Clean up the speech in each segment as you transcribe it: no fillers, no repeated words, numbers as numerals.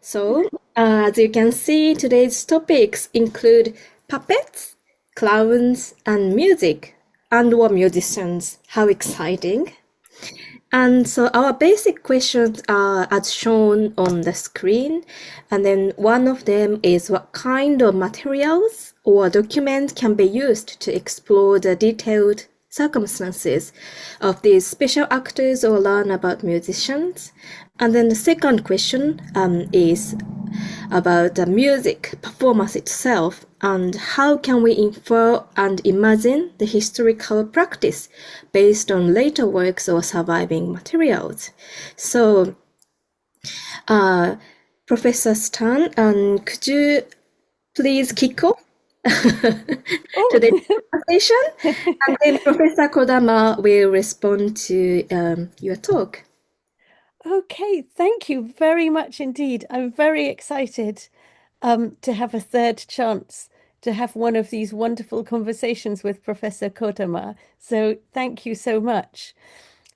So, as you can see, today's topics include puppets, clowns, and music, and or musicians. How exciting! And so our basic questions are as shown on the screen. And then one of them is what kind of materials or documents can be used to explore the detailed circumstances of these special actors or learn about musicians. And then the second question is about the music performance itself and how can we infer and imagine the historical practice based on later works or surviving materials. So, Professor Stan, could you please kick off today's conversation? And then Professor Kodama will respond to your talk. Okay, thank you very much indeed. I'm very excited to have a third chance to have one of these wonderful conversations with Professor Kodama. So thank you so much.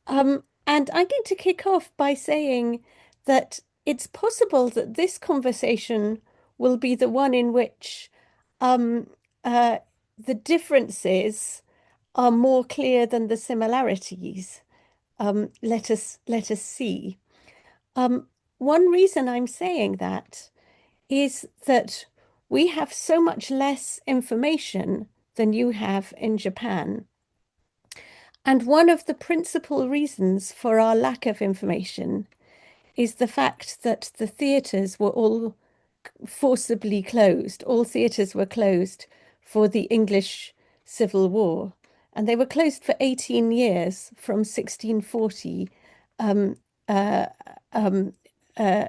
And I'm going to kick off by saying that it's possible that this conversation will be the one in which um, the differences are more clear than the similarities. Let us see. One reason I'm saying that is that we have so much less information than you have in Japan. And one of the principal reasons for our lack of information is the fact that the theatres were all forcibly closed. All theatres were closed for the English Civil War. And they were closed for 18 years from 1640 uh, um, uh,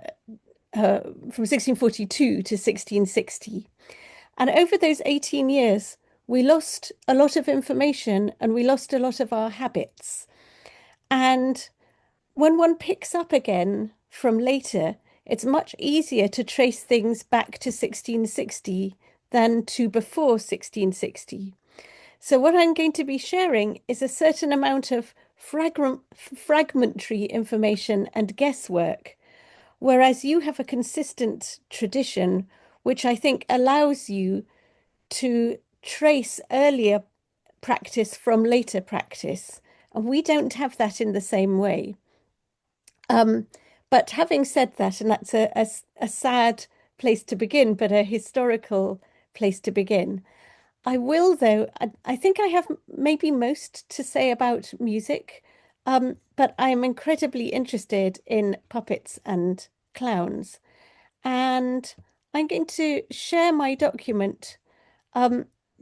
from 1642 to 1660. And over those 18 years, we lost a lot of information and we lost a lot of our habits. And when one picks up again from later, it's much easier to trace things back to 1660 than to before 1660. So what I'm going to be sharing is a certain amount of fragmentary information and guesswork, whereas you have a consistent tradition, which I think allows you to trace earlier practice from later practice. And we don't have that in the same way. But having said that, and that's a sad place to begin, but a historical place to begin, I will, though, I think I have maybe most to say about music, but I'm incredibly interested in puppets and clowns. And I'm going to share my document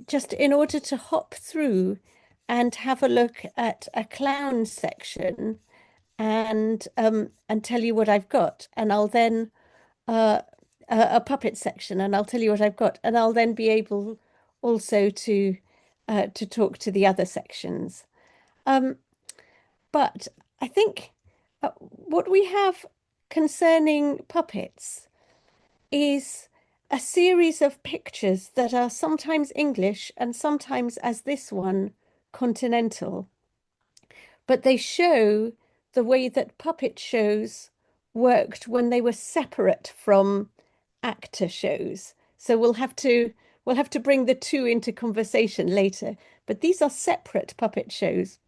just in order to hop through and have a look at a clown section and tell you what I've got. And I'll then a puppet section, and I'll tell you what I've got, and I'll then be able also to talk to the other sections. But I think what we have concerning puppets is a series of pictures that are sometimes English and sometimes, as this one, continental. But they show the way that puppet shows worked when they were separate from actor shows. So we'll have to bring the two into conversation later. But these are separate puppet shows.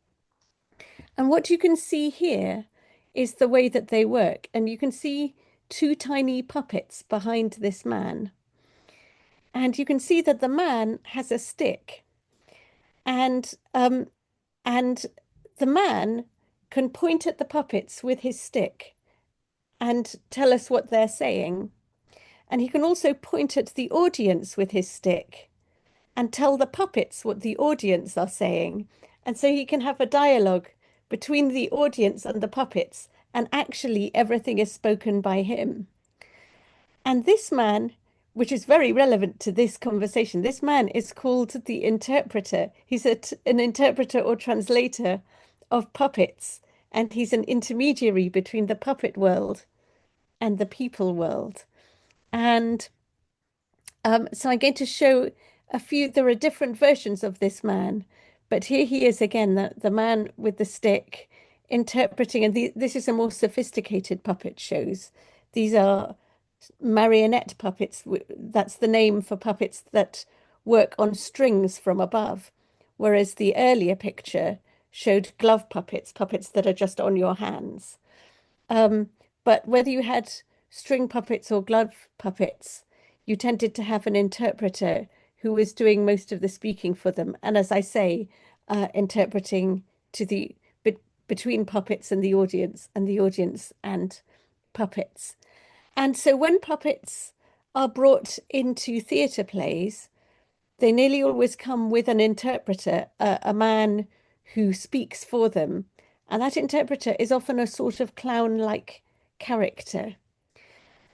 And what you can see here is the way that they work. And you can see two tiny puppets behind this man. And you can see that the man has a stick. And and the man can point at the puppets with his stick and tell us what they're saying. And he can also point at the audience with his stick and tell the puppets what the audience are saying. And so he can have a dialogue between the audience and the puppets, and actually everything is spoken by him. And this man, which is very relevant to this conversation, this man is called the interpreter. He's an interpreter or translator of puppets, and he's an intermediary between the puppet world and the people world. And so I'm going to show a few, there are different versions of this man, but here he is again, the man with the stick interpreting, and this is a more sophisticated puppet shows. These are marionette puppets. That's the name for puppets that work on strings from above, whereas the earlier picture showed glove puppets, puppets that are just on your hands. But whether you had string puppets or glove puppets, you tended to have an interpreter who was doing most of the speaking for them. And as I say, interpreting to the between puppets and the audience and puppets. And so when puppets are brought into theatre plays, they nearly always come with an interpreter, a man who speaks for them. And that interpreter is often a sort of clown-like character.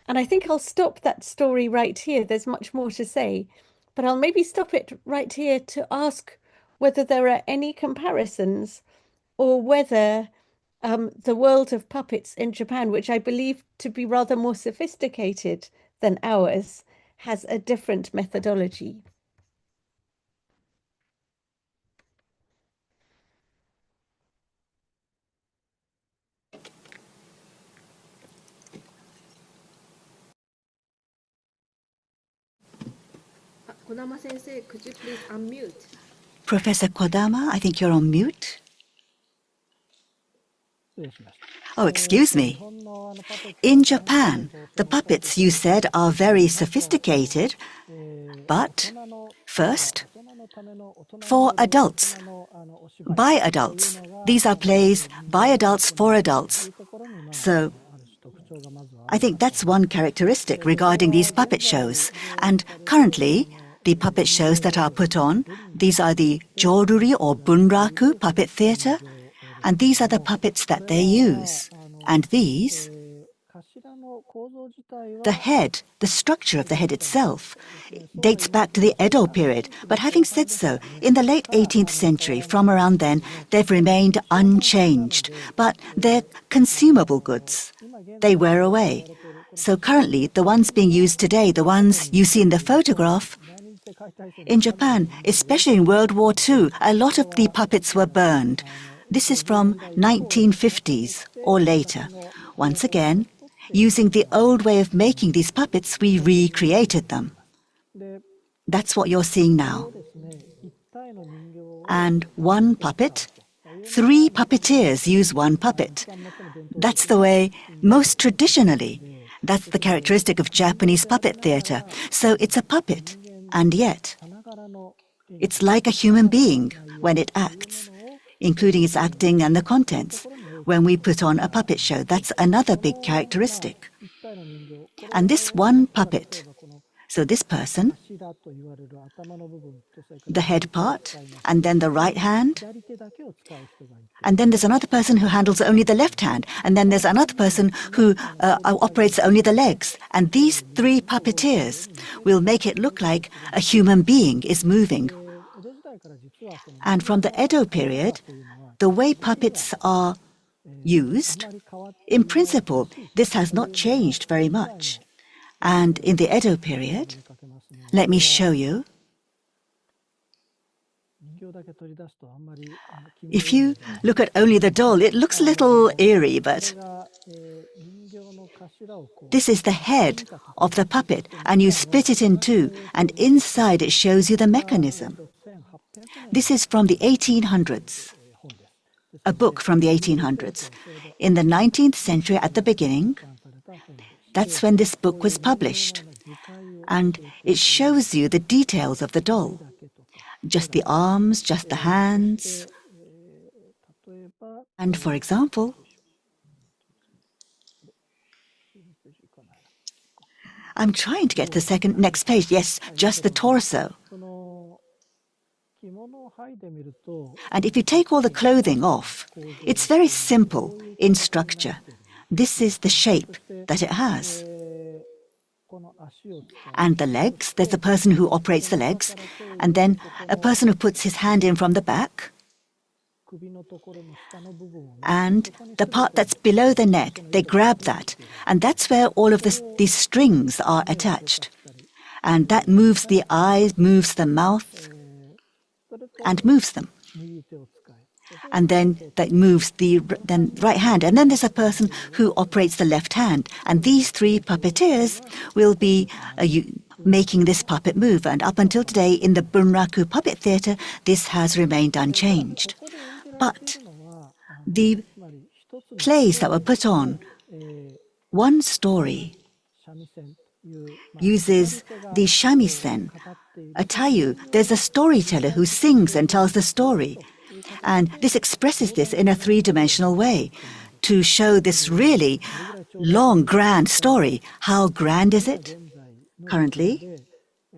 And I think I'll stop that story right here. There's much more to say, but I'll maybe stop it right here to ask whether there are any comparisons or whether the world of puppets in Japan, which I believe to be rather more sophisticated than ours, has a different methodology. Kodama-sensei, could you please unmute? Professor Kodama, I think you're on mute. Oh, excuse me. In Japan, the puppets you said are very sophisticated, but first, for adults, by adults. These are plays by adults for adults. So I think that's one characteristic regarding these puppet shows. And currently, the puppet shows that are put on, these are the Joruri or Bunraku puppet theatre, and these are the puppets that they use. And these, the head, the structure of the head itself, dates back to the Edo period. But having said so, in the late 18th century, from around then, they've remained unchanged. But they're consumable goods. They wear away. So currently, the ones being used today, the ones you see in the photograph, in Japan, especially in World War II, a lot of the puppets were burned. This is from 1950s or later. Once again, using the old way of making these puppets, we recreated them. That's what you're seeing now. And one puppet, 3 puppeteers use one puppet. That's the way, most traditionally, that's the characteristic of Japanese puppet theatre. So it's a puppet, and yet it's like a human being when it acts, including its acting and the contents. When we put on a puppet show, that's another big characteristic. And this one puppet, so this person, the head part, and then the right hand, and then there's another person who handles only the left hand, and then there's another person who operates only the legs. And these 3 puppeteers will make it look like a human being is moving. And from the Edo period, the way puppets are used, in principle, this has not changed very much. And in the Edo period, let me show you. If you look at only the doll, it looks a little eerie, but this is the head of the puppet, and you split it in 2, and inside it shows you the mechanism. This is from the 1800s, a book from the 1800s. In the 19th century, at the beginning, that's when this book was published. And it shows you the details of the doll. Just the arms, just the hands. And for example, I'm trying to get to the next page. Yes, just the torso. And if you take all the clothing off, it's very simple in structure. This is the shape that it has. And the legs, there's the person who operates the legs, and then a person who puts his hand in from the back. And the part that's below the neck, they grab that. And that's where all of these strings are attached. And that moves the eyes, moves the mouth, and moves them. and then that moves the right hand. And then there's a person who operates the left hand. And these three puppeteers will be making this puppet move. And up until today, in the Bunraku Puppet Theatre, this has remained unchanged. But the plays that were put on, one story uses the shamisen, a tayu. There's a storyteller who sings and tells the story. And this expresses this in a three-dimensional way to show this really long, grand story. How grand is it? Currently,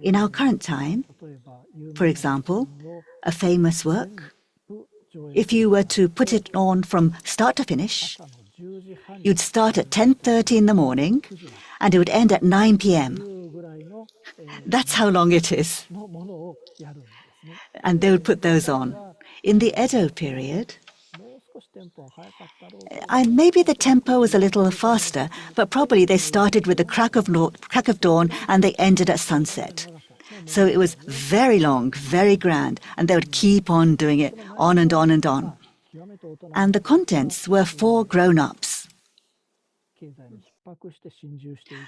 in our current time, for example, a famous work, if you were to put it on from start to finish, you'd start at 10:30 in the morning and it would end at 9 p.m. That's how long it is. And they would put those on. In the Edo period, maybe the tempo was a little faster, but probably they started with the crack of dawn and they ended at sunset. So it was very long, very grand, and they would keep on doing it, on and on and on. And the contents were for grown-ups.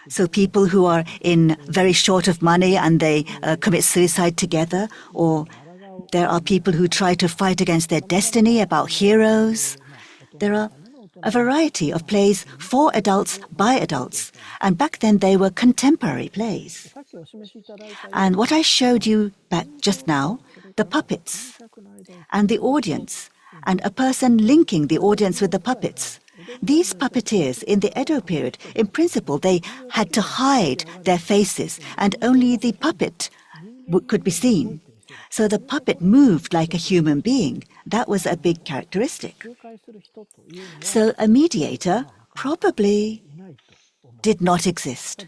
So people who are in very short of money and they commit suicide together, or there are people who try to fight against their destiny, about heroes. There are a variety of plays for adults by adults, and back then they were contemporary plays. And what I showed you back just now, the puppets and the audience, and a person linking the audience with the puppets. These puppeteers in the Edo period, in principle, they had to hide their faces, and only the puppet could be seen. So the puppet moved like a human being. That was a big characteristic. So a mediator probably did not exist.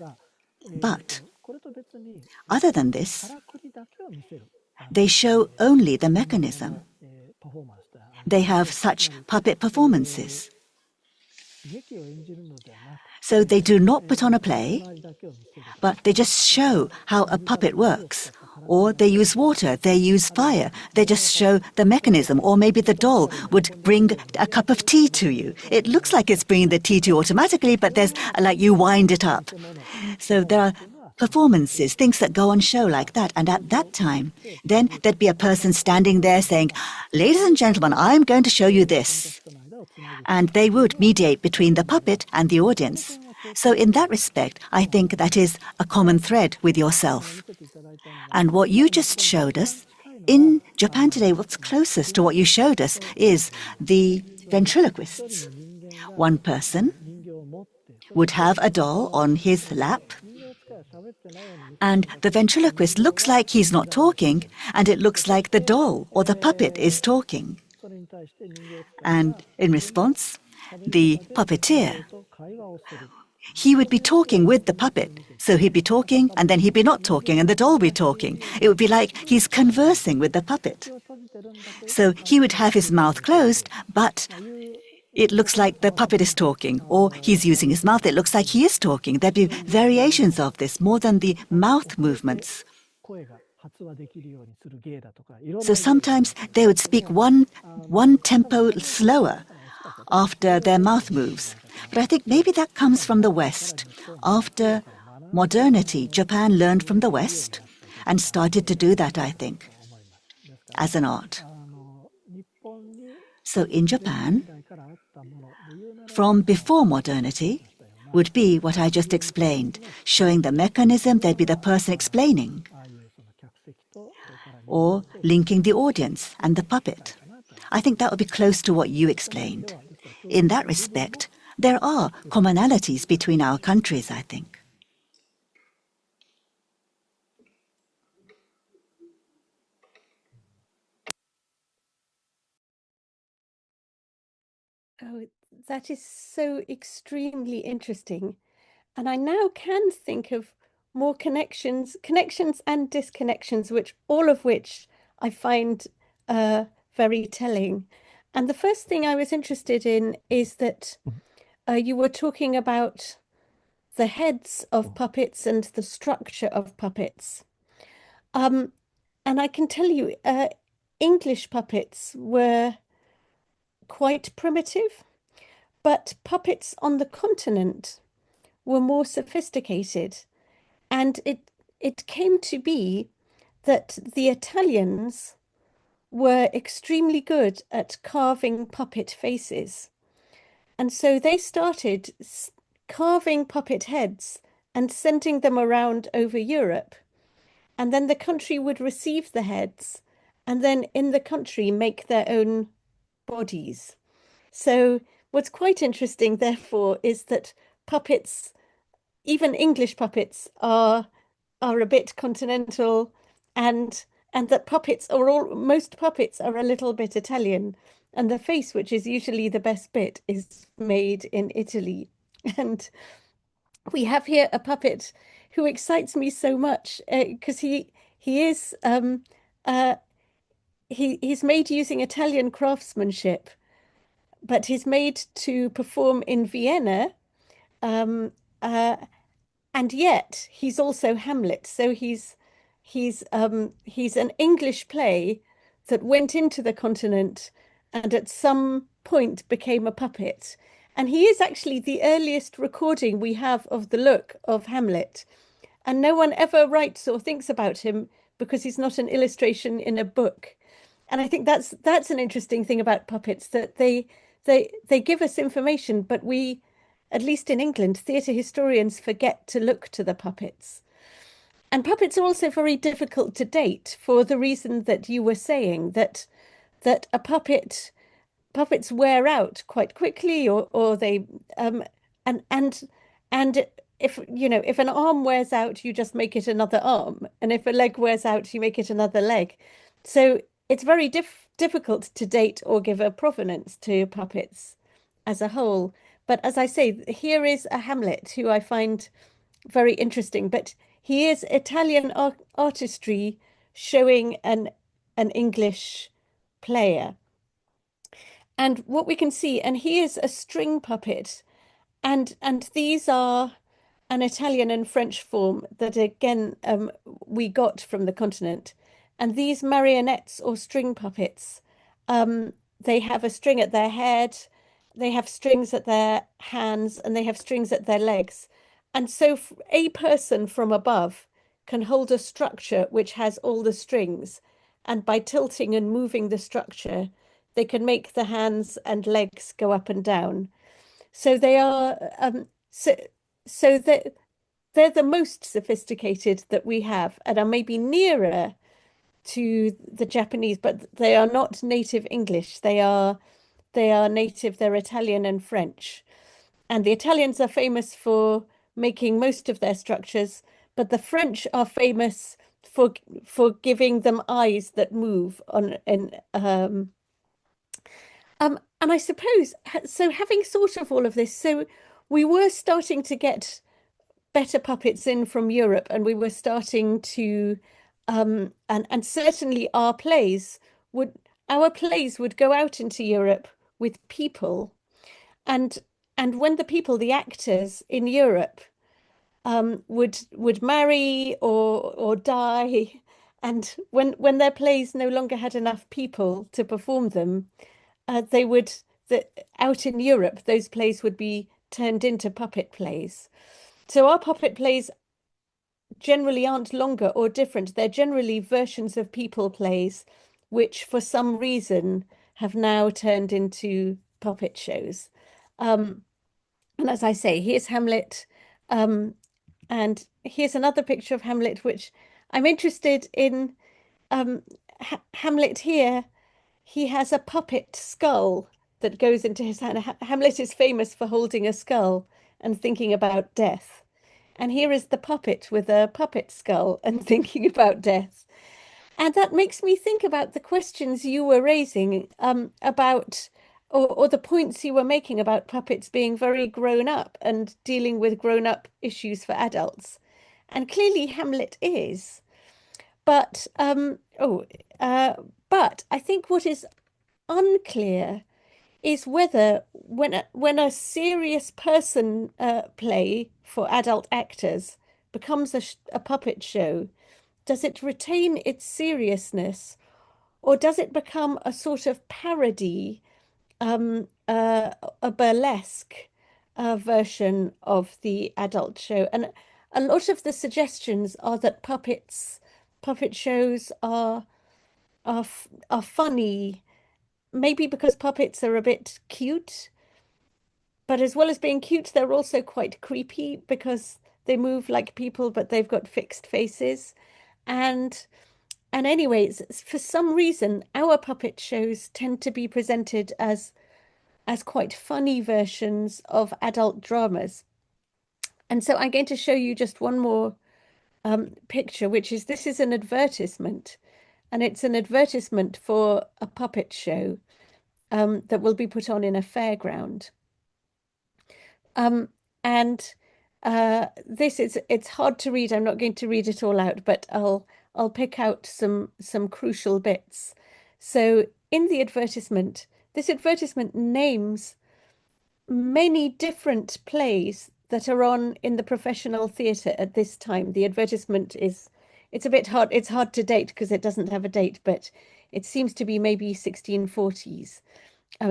But other than this, they show only the mechanism. They have such puppet performances. So they do not put on a play, but they just show how a puppet works. Or they use water, they use fire, they just show the mechanism. Or maybe the doll would bring a cup of tea to you. It looks like it's bringing the tea to you automatically, but there's like you wind it up. So there are performances, things that go on show like that. And at that time, then there'd be a person standing there saying, "Ladies and gentlemen, I'm going to show you this." And they would mediate between the puppet and the audience. So in that respect, I think that is a common thread with yourself. And what you just showed us, in Japan today, what's closest to what you showed us is the ventriloquists. One person would have a doll on his lap, and the ventriloquist looks like he's not talking, and it looks like the doll or the puppet is talking. And in response, the puppeteer, he would be talking with the puppet. So he'd be talking, and then he'd be not talking, and the doll would be talking. It would be like he's conversing with the puppet. So he would have his mouth closed, but it looks like the puppet is talking, or he's using his mouth, it looks like he is talking. There'd be variations of this, more than the mouth movements. So sometimes they would speak one tempo slower after their mouth moves. But I think maybe that comes from the West. After modernity, Japan learned from the West and started to do that, I think, as an art. So in Japan, from before modernity would be what I just explained, showing the mechanism, there'd be the person explaining, or linking the audience and the puppet. I think that would be close to what you explained. In that respect, there are commonalities between our countries, I think. Oh, that is so extremely interesting. And I now can think of more connections and disconnections, all of which I find very telling. And the first thing I was interested in is that you were talking about the heads of puppets and the structure of puppets. And I can tell you, English puppets were quite primitive, but puppets on the continent were more sophisticated. And it came to be that the Italians were extremely good at carving puppet faces. And so they started carving puppet heads and sending them around over Europe. And then the country would receive the heads and then in the country make their own bodies. So what's quite interesting, therefore, is that puppets, even English puppets, are a bit continental, and that most puppets are a little bit Italian, and the face, which is usually the best bit, is made in Italy. And we have here a puppet who excites me so much because he's made using Italian craftsmanship, but he's made to perform in Vienna. Um, uh, and yet he's also Hamlet. So he's an English play that went into the continent and at some point became a puppet. And he is actually the earliest recording we have of the look of Hamlet. And no one ever writes or thinks about him because he's not an illustration in a book. And I think that's an interesting thing about puppets, that they give us information, but we, at least in England, theatre historians forget to look to the puppets. And puppets are also very difficult to date for the reason that you were saying, that a puppets wear out quite quickly, or they and if an arm wears out, you just make it another arm, and if a leg wears out, you make it another leg. So it's very difficult to date or give a provenance to puppets as a whole. But as I say, here is a Hamlet who I find very interesting, but he is Italian artistry showing an English player. And what we can see, and he is a string puppet, and these are an Italian and French form that again we got from the continent. And these marionettes or string puppets, they have a string at their head, they have strings at their hands, and they have strings at their legs. And so a person from above can hold a structure which has all the strings, and by tilting and moving the structure, they can make the hands and legs go up and down. So they are so they're the most sophisticated that we have, and are maybe nearer to the Japanese, but they are not native English. They are native, they're Italian and French. And the Italians are famous for making most of their structures, but the French are famous for giving them eyes that move on and I suppose, so having thought of all of this, so we were starting to get better puppets in from Europe, and we were starting to and certainly our plays would go out into Europe with people, and when the people, the actors in Europe, would marry or die, and when their plays no longer had enough people to perform them, out in Europe, those plays would be turned into puppet plays. So our puppet plays generally aren't longer or different. They're generally versions of people plays, which for some reason have now turned into puppet shows. And as I say, here's Hamlet. And here's another picture of Hamlet, which I'm interested in. Hamlet here, he has a puppet skull that goes into his hand. Hamlet is famous for holding a skull and thinking about death. And here is the puppet with a puppet skull and thinking about death. And that makes me think about the questions you were raising about, or the points you were making about puppets being very grown up and dealing with grown up issues for adults. And clearly Hamlet is. But but I think what is unclear is whether when a serious person play for adult actors becomes a puppet show, does it retain its seriousness, or does it become a sort of parody a burlesque version of the adult show, and a lot of the suggestions are that puppet shows are funny, maybe because puppets are a bit cute, but as well as being cute, they're also quite creepy because they move like people, but they've got fixed faces. And anyways, for some reason, our puppet shows tend to be presented as quite funny versions of adult dramas. And so I'm going to show you just one more picture, which is this is an advertisement, and it's an advertisement for a puppet show that will be put on in a fairground. And it's hard to read. I'm not going to read it all out, but I'll pick out some crucial bits. So in the advertisement, this advertisement names many different plays that are on in the professional theatre at this time. The advertisement it's a bit hard. It's hard to date because it doesn't have a date, but it seems to be maybe 1640s,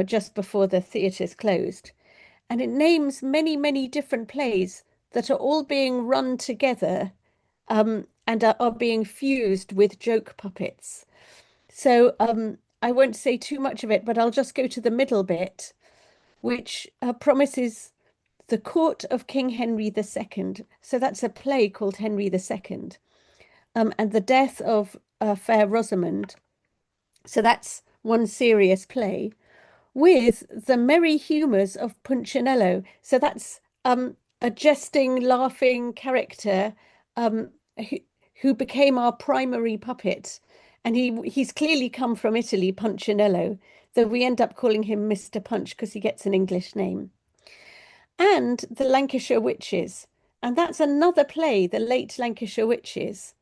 just before the theatres closed. And it names many, many different plays that are all being run together and are being fused with joke puppets. So I won't say too much of it, but I'll just go to the middle bit, which promises the court of King Henry II. So that's a play called Henry II, and the death of Fair Rosamond. So that's one serious play, with the merry humours of Punchinello. So that's a jesting, laughing character who became our primary puppet. And he's clearly come from Italy, Punchinello, though we end up calling him Mr. Punch because he gets an English name. And the Lancashire Witches. And that's another play, the Late Lancashire Witches,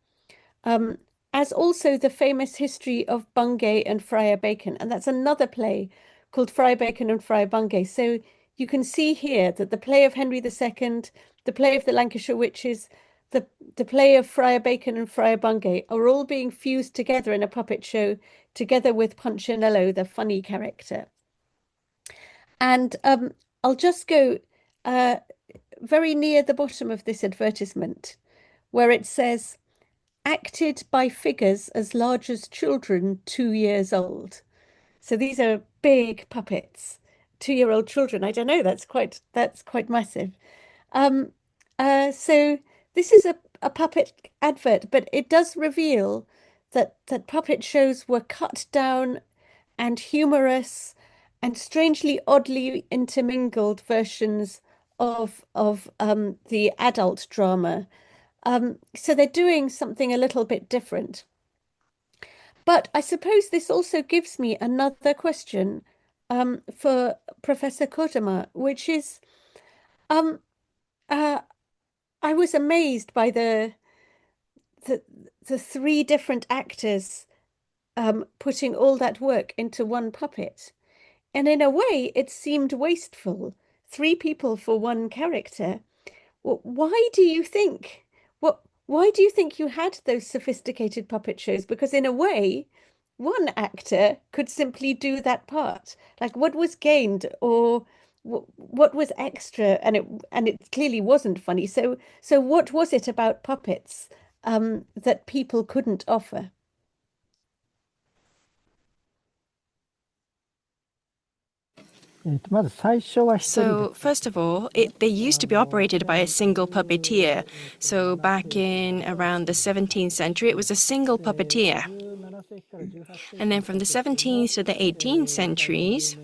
as also the famous history of Bungay and Friar Bacon. And that's another play called Friar Bacon and Friar Bungay. So you can see here that the play of Henry II, the play of the Lancashire Witches, the play of Friar Bacon and Friar Bungay are all being fused together in a puppet show, together with Punchinello, the funny character. And I'll just go very near the bottom of this advertisement, where it says, acted by figures as large as children 2 years old. So these are big puppets, 2-year-old children. I don't know, that's quite massive. So this is a puppet advert, but it does reveal that puppet shows were cut down and humorous and strangely oddly intermingled versions of the adult drama. So they're doing something a little bit different. But I suppose this also gives me another question for Professor Kodama, which is, I was amazed by the 3 different actors putting all that work into one puppet. And in a way, it seemed wasteful. 3 people for one character. Well, why do you think you had those sophisticated puppet shows? Because in a way, one actor could simply do that part. Like, what was gained or what was extra? And it clearly wasn't funny. So what was it about puppets that people couldn't offer? So, first of all, they used to be operated by a single puppeteer. So, back in around the 17th century, it was a single puppeteer. And then from the 17th to the 18th centuries,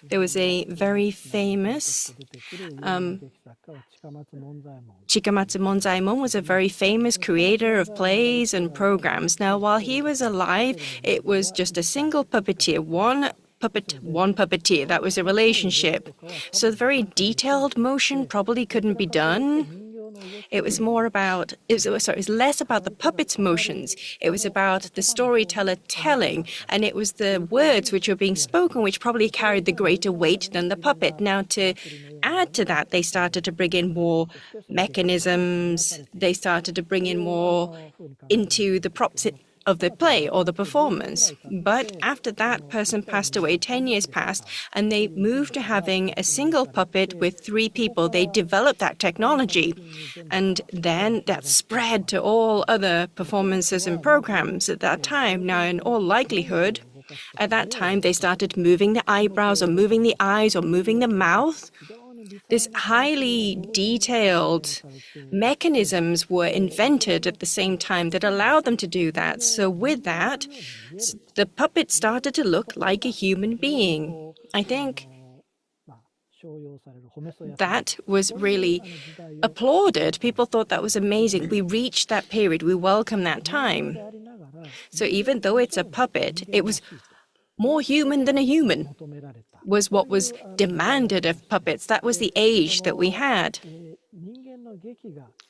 there was a very famous Chikamatsu Monzaemon was a very famous creator of plays and programs. Now, while he was alive, it was just a single puppeteer, one puppeteer. That was a relationship. So the very detailed motion probably couldn't be done. It was less about the puppet's motions. It was about the storyteller telling, and it was the words which were being spoken which probably carried the greater weight than the puppet. Now, to add to that, they started to bring in more mechanisms. They started to bring in more into the props of the play or the performance. But after that person passed away, 10 years passed, and they moved to having a single puppet with 3 people. They developed that technology, and then that spread to all other performances and programs at that time. Now, in all likelihood, at that time, they started moving the eyebrows or moving the eyes or moving the mouth. This highly detailed mechanisms were invented at the same time that allowed them to do that. So with that, the puppet started to look like a human being. I think that was really applauded. People thought that was amazing. We reached that period. We welcome that time. So even though it's a puppet, it was more human than a human, was what was demanded of puppets. That was the age that we had.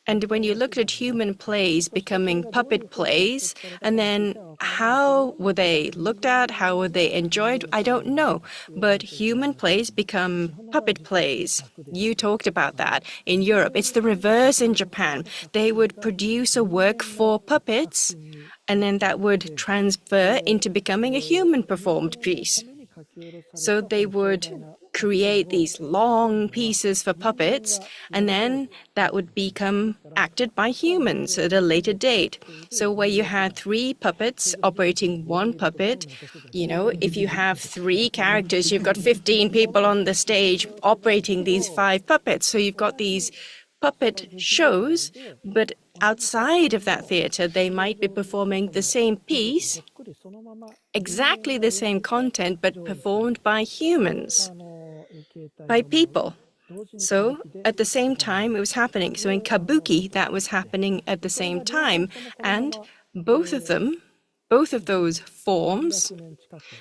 And when you looked at human plays becoming puppet plays, and then how were they looked at, how were they enjoyed, I don't know. But human plays become puppet plays. You talked about that in Europe. It's the reverse in Japan. They would produce a work for puppets, and then that would transfer into becoming a human performed piece. So they would create these long pieces for puppets, and then that would become acted by humans at a later date. So where you had 3 puppets operating 1 puppet, you know, if you have 3 characters, you've got 15 people on the stage operating these 5 puppets. So you've got these puppet shows, but outside of that theater, they might be performing the same piece, exactly the same content, but performed by humans, by people. So at the same time, it was happening. So in Kabuki, that was happening at the same time. And both of those forms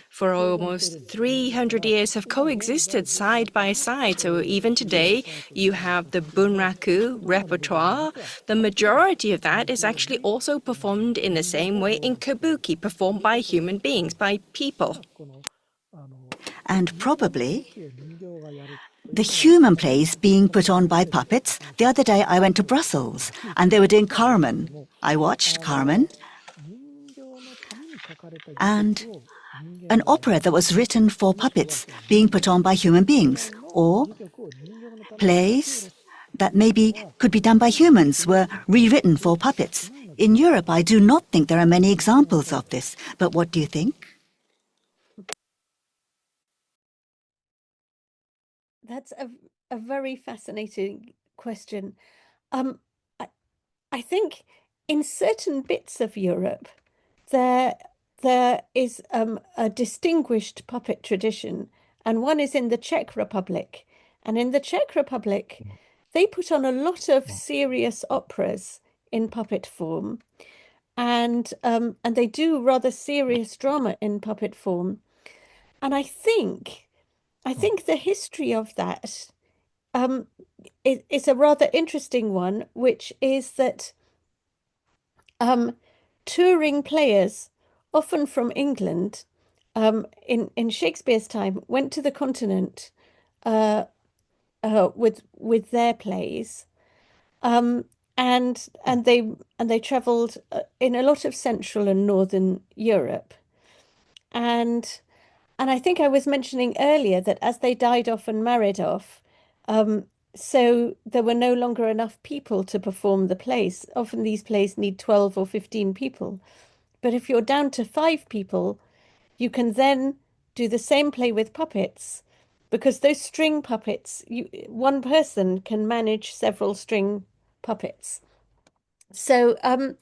for almost 300 years have coexisted side by side. So even today, you have the bunraku repertoire. The majority of that is actually also performed in the same way in Kabuki, performed by human beings, by people. And probably the human plays being put on by puppets. The other day I went to Brussels and they were doing Carmen. I watched Carmen, and an opera that was written for puppets being put on by human beings, or plays that maybe could be done by humans were rewritten for puppets. In Europe, I do not think there are many examples of this, but what do you think? That's a very fascinating question. I think in certain bits of Europe, there is a distinguished puppet tradition, and one is in the Czech Republic. And in the Czech Republic, they put on a lot of serious operas in puppet form, and they do rather serious drama in puppet form. And I think the history of that is a rather interesting one, which is that touring players, often from England, in Shakespeare's time, went to the continent with their plays, and they travelled in a lot of Central and Northern Europe, and I think I was mentioning earlier that as they died off and married off, so there were no longer enough people to perform the plays. Often these plays need 12 or 15 people. But if you're down to 5 people, you can then do the same play with puppets, because those string puppets, one person can manage several string puppets. So, and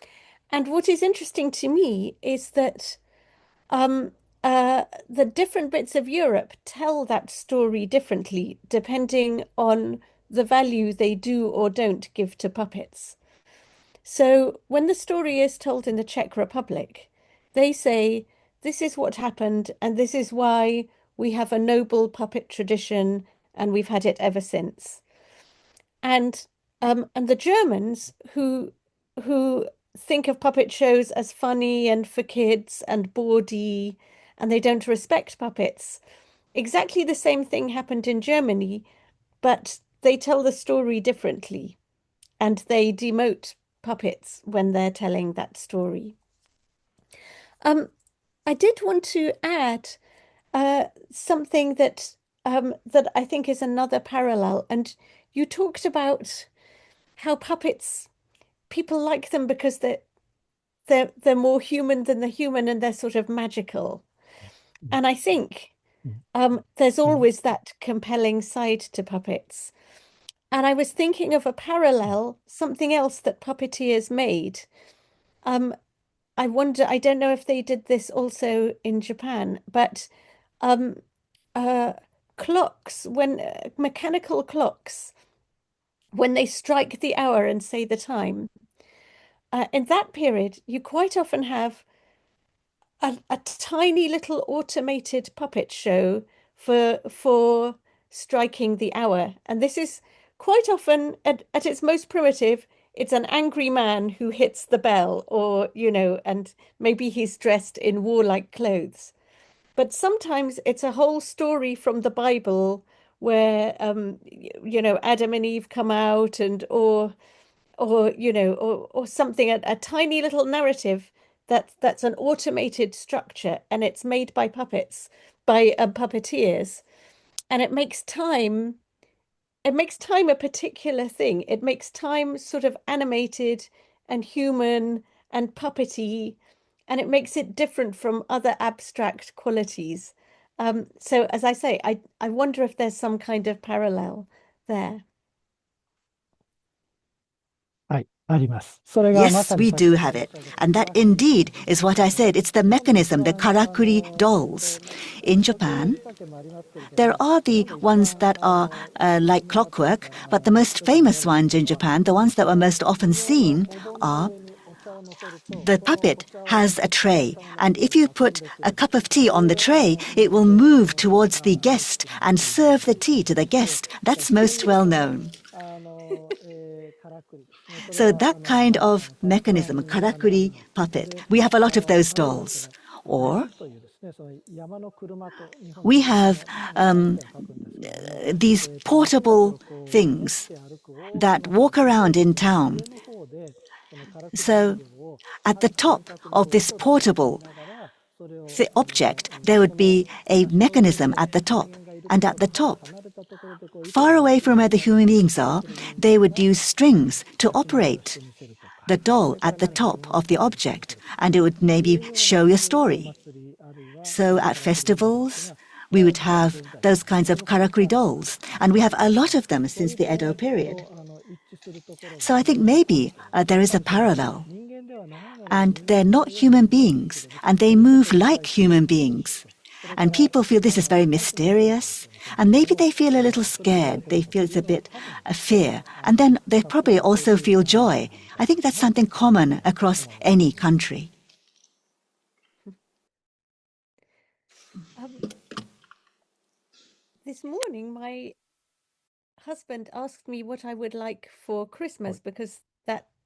what is interesting to me is that the different bits of Europe tell that story differently, depending on the value they do or don't give to puppets. So when the story is told in the Czech Republic, they say, this is what happened, and this is why we have a noble puppet tradition, and we've had it ever since. And the Germans, who think of puppet shows as funny and for kids and bawdy, and they don't respect puppets, exactly the same thing happened in Germany, but they tell the story differently, and they demote puppets when they're telling that story. I did want to add something that I think is another parallel. And you talked about how puppets, people like them because they're more human than the human and they're sort of magical. And I think there's always that compelling side to puppets. And I was thinking of a parallel, something else that puppeteers made. Um, I wonder, I don't know if they did this also in Japan, but um, uh, clocks, when mechanical clocks, when they strike the hour and say the time, in that period, you quite often have a tiny little automated puppet show for striking the hour. And this is quite often at its most primitive, it's an angry man who hits the bell, or, and maybe he's dressed in warlike clothes. But sometimes it's a whole story from the Bible where Adam and Eve come out, and or something, a tiny little narrative that's an automated structure, and it's made by puppets, by puppeteers, and it makes time a particular thing. It makes time sort of animated and human and puppety, and it makes it different from other abstract qualities. So as I say, I wonder if there's some kind of parallel there. はい、あります。それがま Yes, さに we さっき do おっ have しゃっ it. たように And that indeed is what I said. It's the mechanism, the karakuri dolls. In Japan, there are the ones that are like clockwork, but the most famous ones in Japan, the ones that were most often seen, are the puppet has a tray, and if you put a cup of tea on the tray, it will move towards the guest and serve the tea to the guest. That's most well known. からくりですね。 So that kind of mechanism, karakuri puppet, we have a lot of those dolls. Or というですね、その山の車と日本 we have で書くんですけども、 these portable things that walk around in town. 上の方でこのからくり So at the top of this portable ながらそれを the object, there would be a mechanism at the top. And at the top, 離れたところでこう far away from where the human beings are, they would use strings to operate the doll at the top of the object, and it would maybe show a story. 釣りあるいは So at festivals, we would have those kinds of karakuri dolls, and we have a lot of them since the Edo period. 一致するところが So I think maybe there is a parallel. 人間ではないの And they're not human beings, and they move like human beings. And people feel this is very mysterious, and maybe they feel a little scared. They feel it's a bit fear, and then they probably also feel joy. I think that's something common across any country. This morning, my husband asked me what I would like for Christmas, because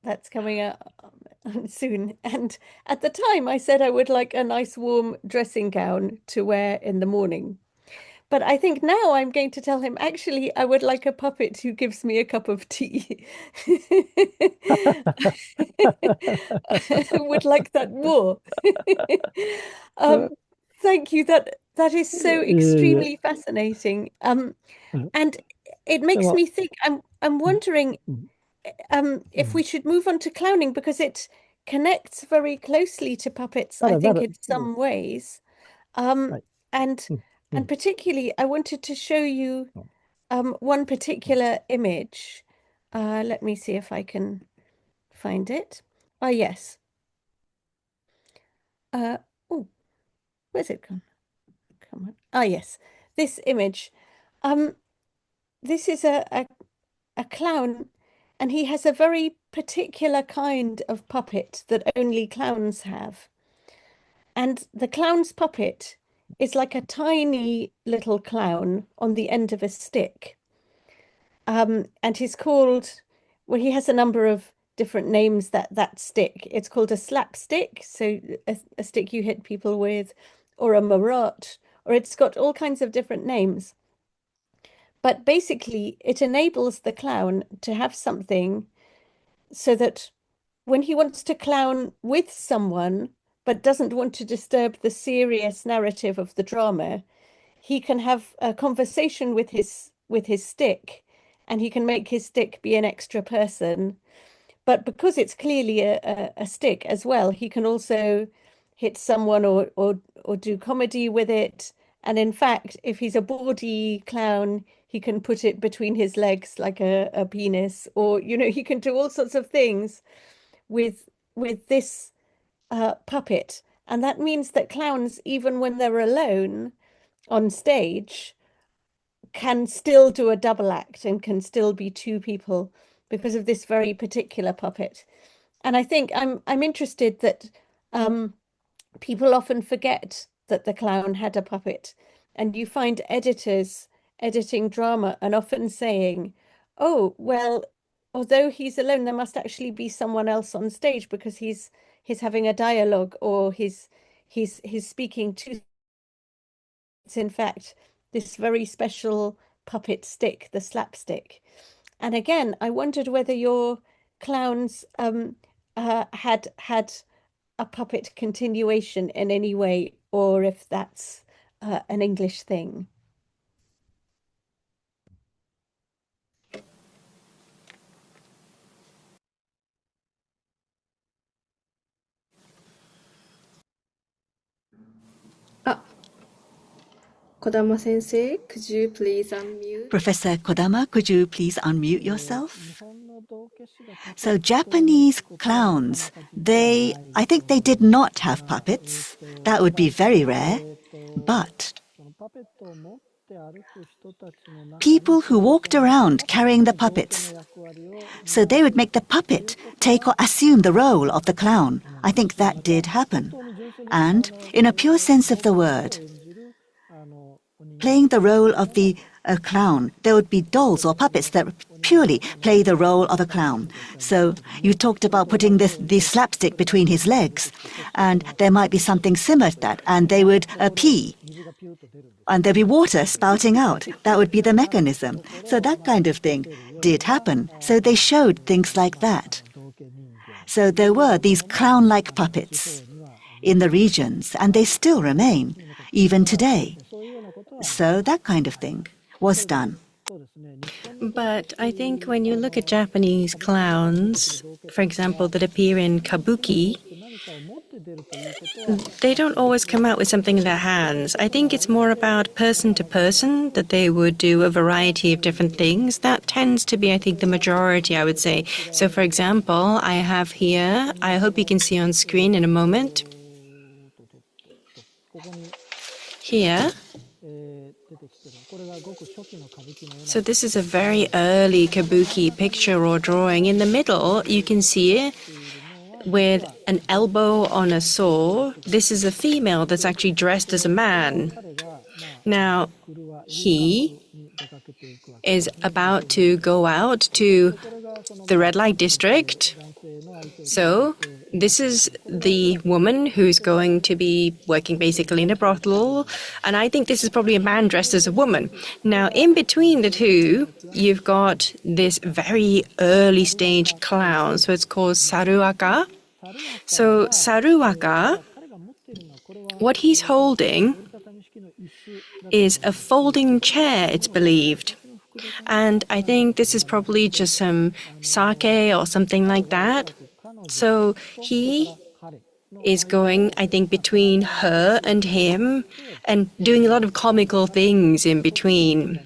that's coming out soon. And at the time, I said I would like a nice warm dressing gown to wear in the morning. But I think now I'm going to tell him, actually, I would like a puppet who gives me a cup of tea. I would like that more. Thank you. That is so extremely fascinating. And it makes me think, I'm wondering if we should move on to clowning, because it connects very closely to puppets, I think, in some ways. And particularly, I wanted to show you one particular image. Let me see if I can find it. Ah, yes. Oh, where's it gone? Come on. Ah, yes. This image. This is a clown, and he has a very particular kind of puppet that only clowns have. And the clown's puppet is like a tiny little clown on the end of a stick. And he's called, well, he has a number of different names, that stick. It's called a slapstick, so a stick you hit people with, or a marotte, or it's got all kinds of different names. But basically, it enables the clown to have something so that when he wants to clown with someone, but doesn't want to disturb the serious narrative of the drama, he can have a conversation with his stick, and he can make his stick be an extra person. But because it's clearly a stick as well, he can also hit someone or do comedy with it. And in fact, if he's a bawdy clown, he can put it between his legs like a penis, or he can do all sorts of things with this puppet. And that means that clowns, even when they're alone on stage, can still do a double act and can still be two people because of this very particular puppet. And I think I'm interested that people often forget that the clown had a puppet, and you find editors editing drama and often saying, "Oh, well, although he's alone, there must actually be someone else on stage because he's having a dialogue or he's speaking to." It's in fact this very special puppet stick, the slapstick. And again, I wondered whether your clowns had a puppet continuation in any way, or if that's an English thing. Kodama sensei, could you please unmute? Professor Kodama, could you please unmute yourself? So Japanese clowns, I think they did not have puppets. That would be very rare. But people who walked around carrying the puppets, so they would make the puppet take or assume the role of the clown. I think that did happen. And in a pure sense of the word, playing the role of the clown, there would be dolls or puppets that purely play the role of a clown. So you talked about putting the slapstick between his legs, and there might be something similar to that, and they would pee, and there'd be water spouting out. That would be the mechanism. So that kind of thing did happen. So they showed things like that. So there were these clown-like puppets in the regions, and they still remain, even today. So that kind of thing was done. But I think when you look at Japanese clowns, for example, that appear in Kabuki, they don't always come out with something in their hands. I think it's more about person to person, that they would do a variety of different things. That tends to be, I think, the majority, I would say. So, for example, I have here, I hope you can see on screen in a moment, here. So this is a very early Kabuki picture or drawing. In the middle, you can see it with an elbow on a saw. This is a female that's actually dressed as a man. Now, he is about to go out to the red light district. So this is the woman who's going to be working basically in a brothel. And I think this is probably a man dressed as a woman. Now, in between the two, you've got this very early stage clown. So it's called Saruaka. So Saruaka, what he's holding is a folding chair, it's believed. And I think this is probably just some sake or something like that. So he is going, I think, between her and him and doing a lot of comical things in between.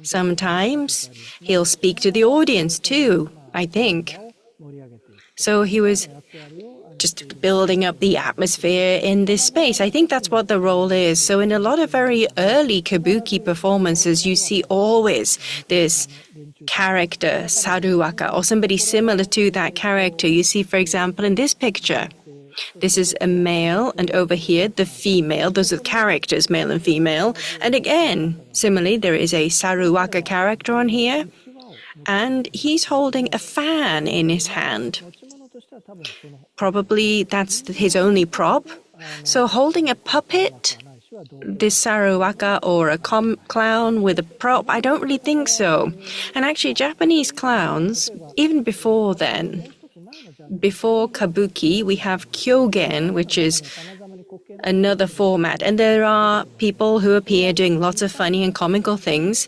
Sometimes he'll speak to the audience too, I think. So he was just building up the atmosphere in this space. I think that's what the role is. So in a lot of very early Kabuki performances, you see always this character, Saruaka, or somebody similar to that character. You see, for example, in this picture, this is a male, and over here, the female. Those are the characters, male and female. And again, similarly, there is a Saruaka character on here, and he's holding a fan in his hand. Probably that's his only prop. So holding a puppet, this Saruaka, or a clown with a prop, I don't really think so. And actually, Japanese clowns, even before then, before Kabuki, we have Kyogen, which is another format. And there are people who appear doing lots of funny and comical things.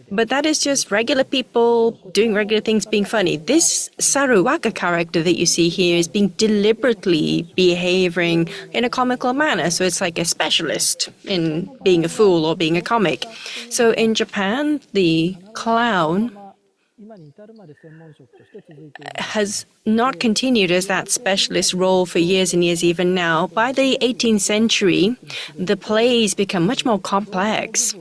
But that is just regular people doing regular things, being funny. This Saruwaka character that you see here is being deliberately behaving in a comical manner. So it's like a specialist in being a fool or being a comic. So in Japan, the clown has not continued as that specialist role for years and years even now. By the 18th century, the plays become much more complex,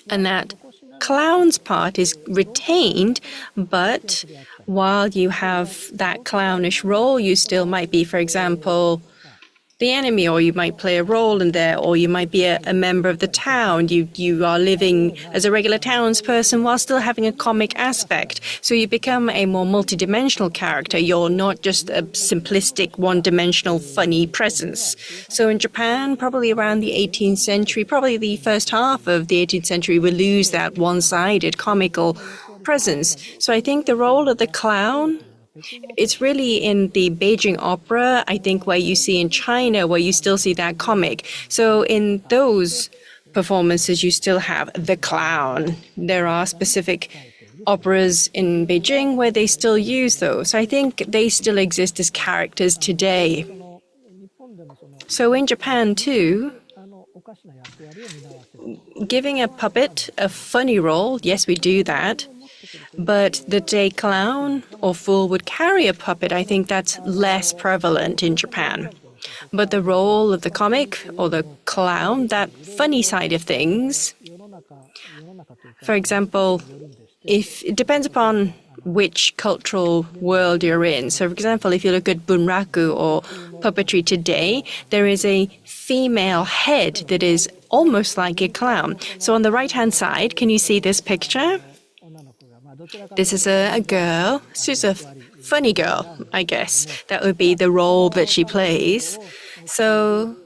and that clown's part is retained, but while you have that clownish role, you still might be, for example, the enemy, or you might play a role in there, or you might be a member of the town. You are living as a regular townsperson while still having a comic aspect. So you become a more multidimensional character. You're not just a simplistic, one-dimensional, funny presence. So in Japan, probably around the 18th century, probably the first half of the 18th century, we lose that one-sided comical presence. So I think the role of the clown, it's really in the Beijing opera, I think, where you see in China, where you still see that comic. So in those performances, you still have the clown. There are specific operas in Beijing where they still use those. So I think they still exist as characters today. So in Japan, too, giving a puppet a funny role, yes, we do that. But the day clown or fool would carry a puppet, I think that's less prevalent in Japan. But the role of the comic or the clown, that funny side of things, for example, it depends upon which cultural world you're in. So, for example, if you look at bunraku or puppetry today, there is a female head that is almost like a clown. So on the right-hand side, can you see this picture? This is a girl. She's a funny girl, I guess. That would be the role that she plays. So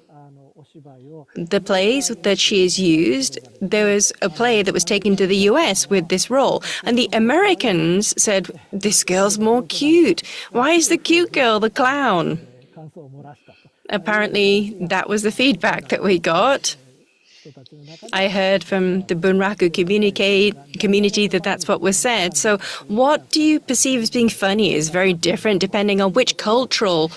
the plays that she has used, there was a play that was taken to the US with this role. And the Americans said, this girl's more cute. Why is the cute girl the clown? Apparently, that was the feedback that we got. I heard from the bunraku community that that's what was said. So what do you perceive as being funny is very different depending on which cultural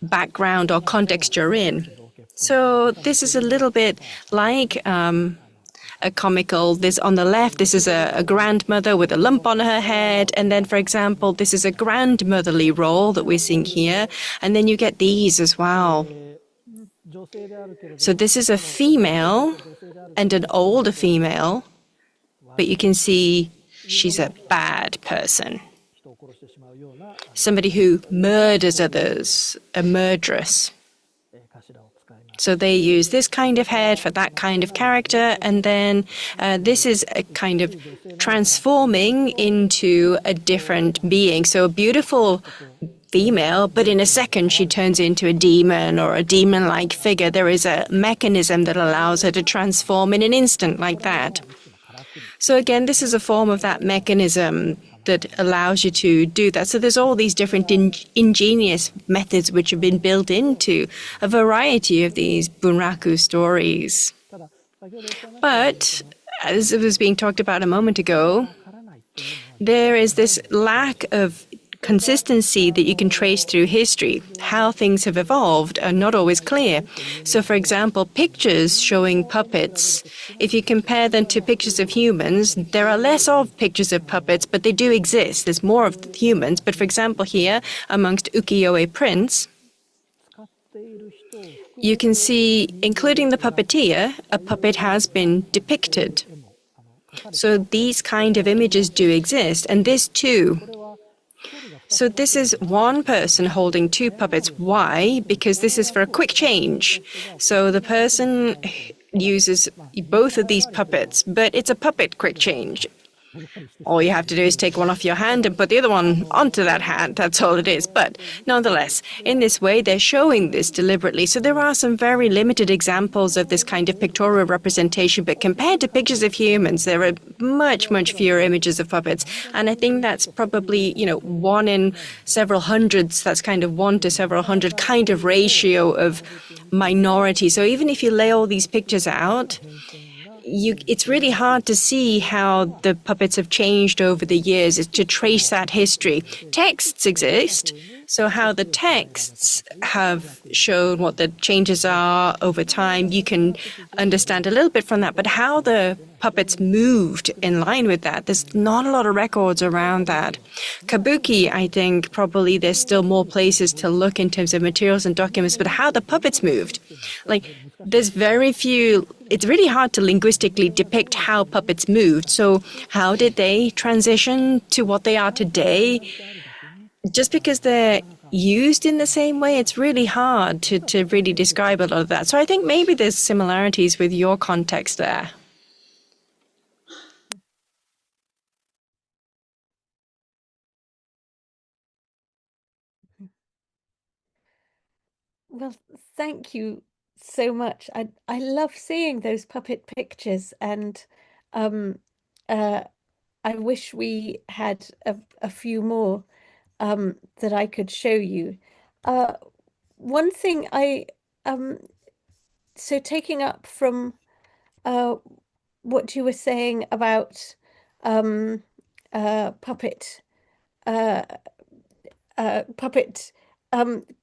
background or context you're in. So this is a little bit like a comical. This on the left, this is a grandmother with a lump on her head. And then, for example, this is a grandmotherly role that we're seeing here. And then you get these as well. So this is a female and an older female, but you can see she's a bad person. Somebody who murders others, a murderess. So they use this kind of head for that kind of character, and then this is a kind of transforming into a different being. So a beautiful female, but in a second she turns into a demon or a demon-like figure. There is a mechanism that allows her to transform in an instant like that. So again, this is a form of that mechanism that allows you to do that. So there's all these different ingenious methods which have been built into a variety of these bunraku stories. But as it was being talked about a moment ago, there is this lack of consistency that you can trace through history. How things have evolved are not always clear. So, for example, pictures showing puppets, if you compare them to pictures of humans, there are less of pictures of puppets, but they do exist. There's more of humans. But, for example, here, amongst ukiyo-e prints, you can see, including the puppeteer, a puppet has been depicted. So these kind of images do exist, and this too. So this is one person holding two puppets. Why? Because this is for a quick change. So the person uses both of these puppets, but it's a puppet quick change. All you have to do is take one off your hand and put the other one onto that hand. That's all it is. But nonetheless, in this way, they're showing this deliberately. So there are some very limited examples of this kind of pictorial representation. But compared to pictures of humans, there are much, much fewer images of puppets. And I think that's probably, one in several hundreds. That's kind of 1 to several hundred kind of ratio of minority. So even if you lay all these pictures out, it's really hard to see how the puppets have changed over the years, is to trace that history. Texts exist, so how the texts have shown what the changes are over time, you can understand a little bit from that, but how the puppets moved in line with that, there's not a lot of records around that. Kabuki, I think probably there's still more places to look in terms of materials and documents, but how the puppets moved. There's very few, it's really hard to linguistically depict how puppets moved. So how did they transition to what they are today? Just because they're used in the same way, it's really hard to really describe a lot of that. So I think maybe there's similarities with your context there. Well, thank you so much. I love seeing those puppet pictures, and I wish we had a few more that I could show you. One thing so taking up from what you were saying about puppet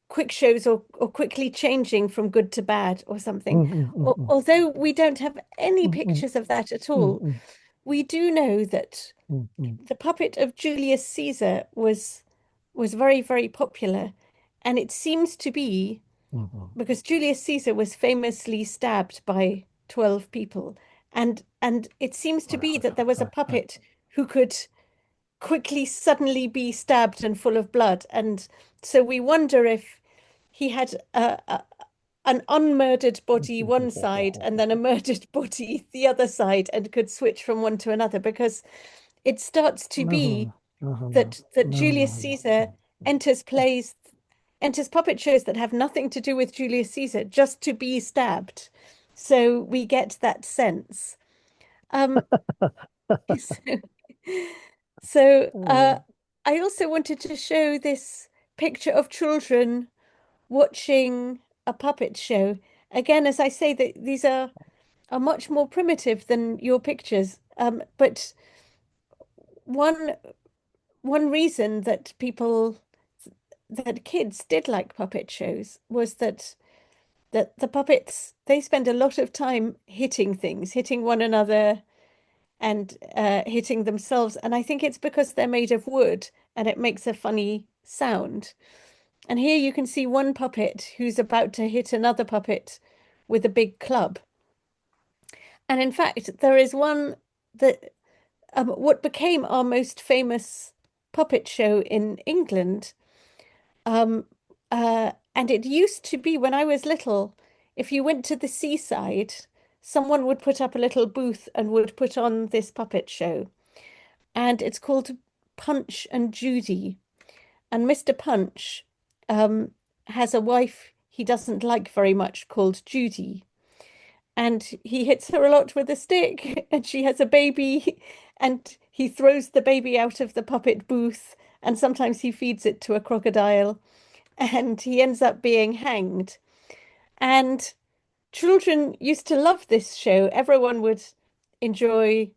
quick shows or quickly changing from good to bad or something. Although we don't have any pictures of that at all, we do know that the puppet of Julius Caesar was very, very popular, and it seems to be because Julius Caesar was famously stabbed by 12 people, and it seems to be that there was a puppet who could quickly suddenly be stabbed and full of blood, and so we wonder if he had an unmurdered body one side and then a murdered body the other side, and could switch from one to another, because it starts to be that Julius Caesar enters puppet shows that have nothing to do with Julius Caesar just to be stabbed. So we get that sense. So I also wanted to show this picture of children watching a puppet show. Again, as I say, that these are much more primitive than your pictures. But one reason that kids did like puppet shows was that the puppets, they spend a lot of time hitting things, hitting one another, and hitting themselves. And I think it's because they're made of wood and it makes a funny sound. And here you can see one puppet who's about to hit another puppet with a big club. And in fact, there is one that what became our most famous puppet show in England. And it used to be, when I was little, if you went to the seaside, someone would put up a little booth and would put on this puppet show. And it's called Punch and Judy. And Mr. Punch has a wife he doesn't like very much called Judy. And he hits her a lot with a stick, and she has a baby, and he throws the baby out of the puppet booth, and sometimes he feeds it to a crocodile, and he ends up being hanged. And children used to love this show. Everyone would enjoy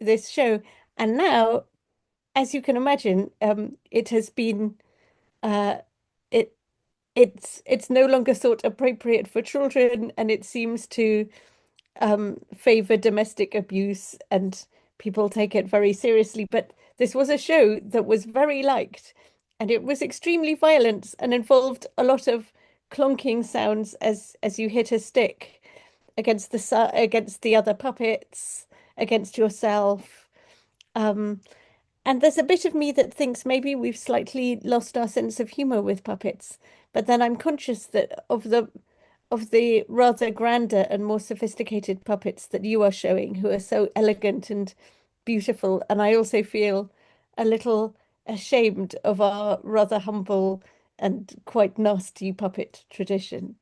this show. And now, as you can imagine, it has been it's no longer thought appropriate for children, and it seems to favor domestic abuse, and people take it very seriously. But this was a show that was very liked, and it was extremely violent and involved a lot of clonking sounds as you hit a stick against the other puppets, against yourself. And there's a bit of me that thinks maybe we've slightly lost our sense of humor with puppets, but then I'm conscious that of the rather grander and more sophisticated puppets that you are showing, who are so elegant and beautiful. And I also feel a little ashamed of our rather humble and quite nasty puppet tradition.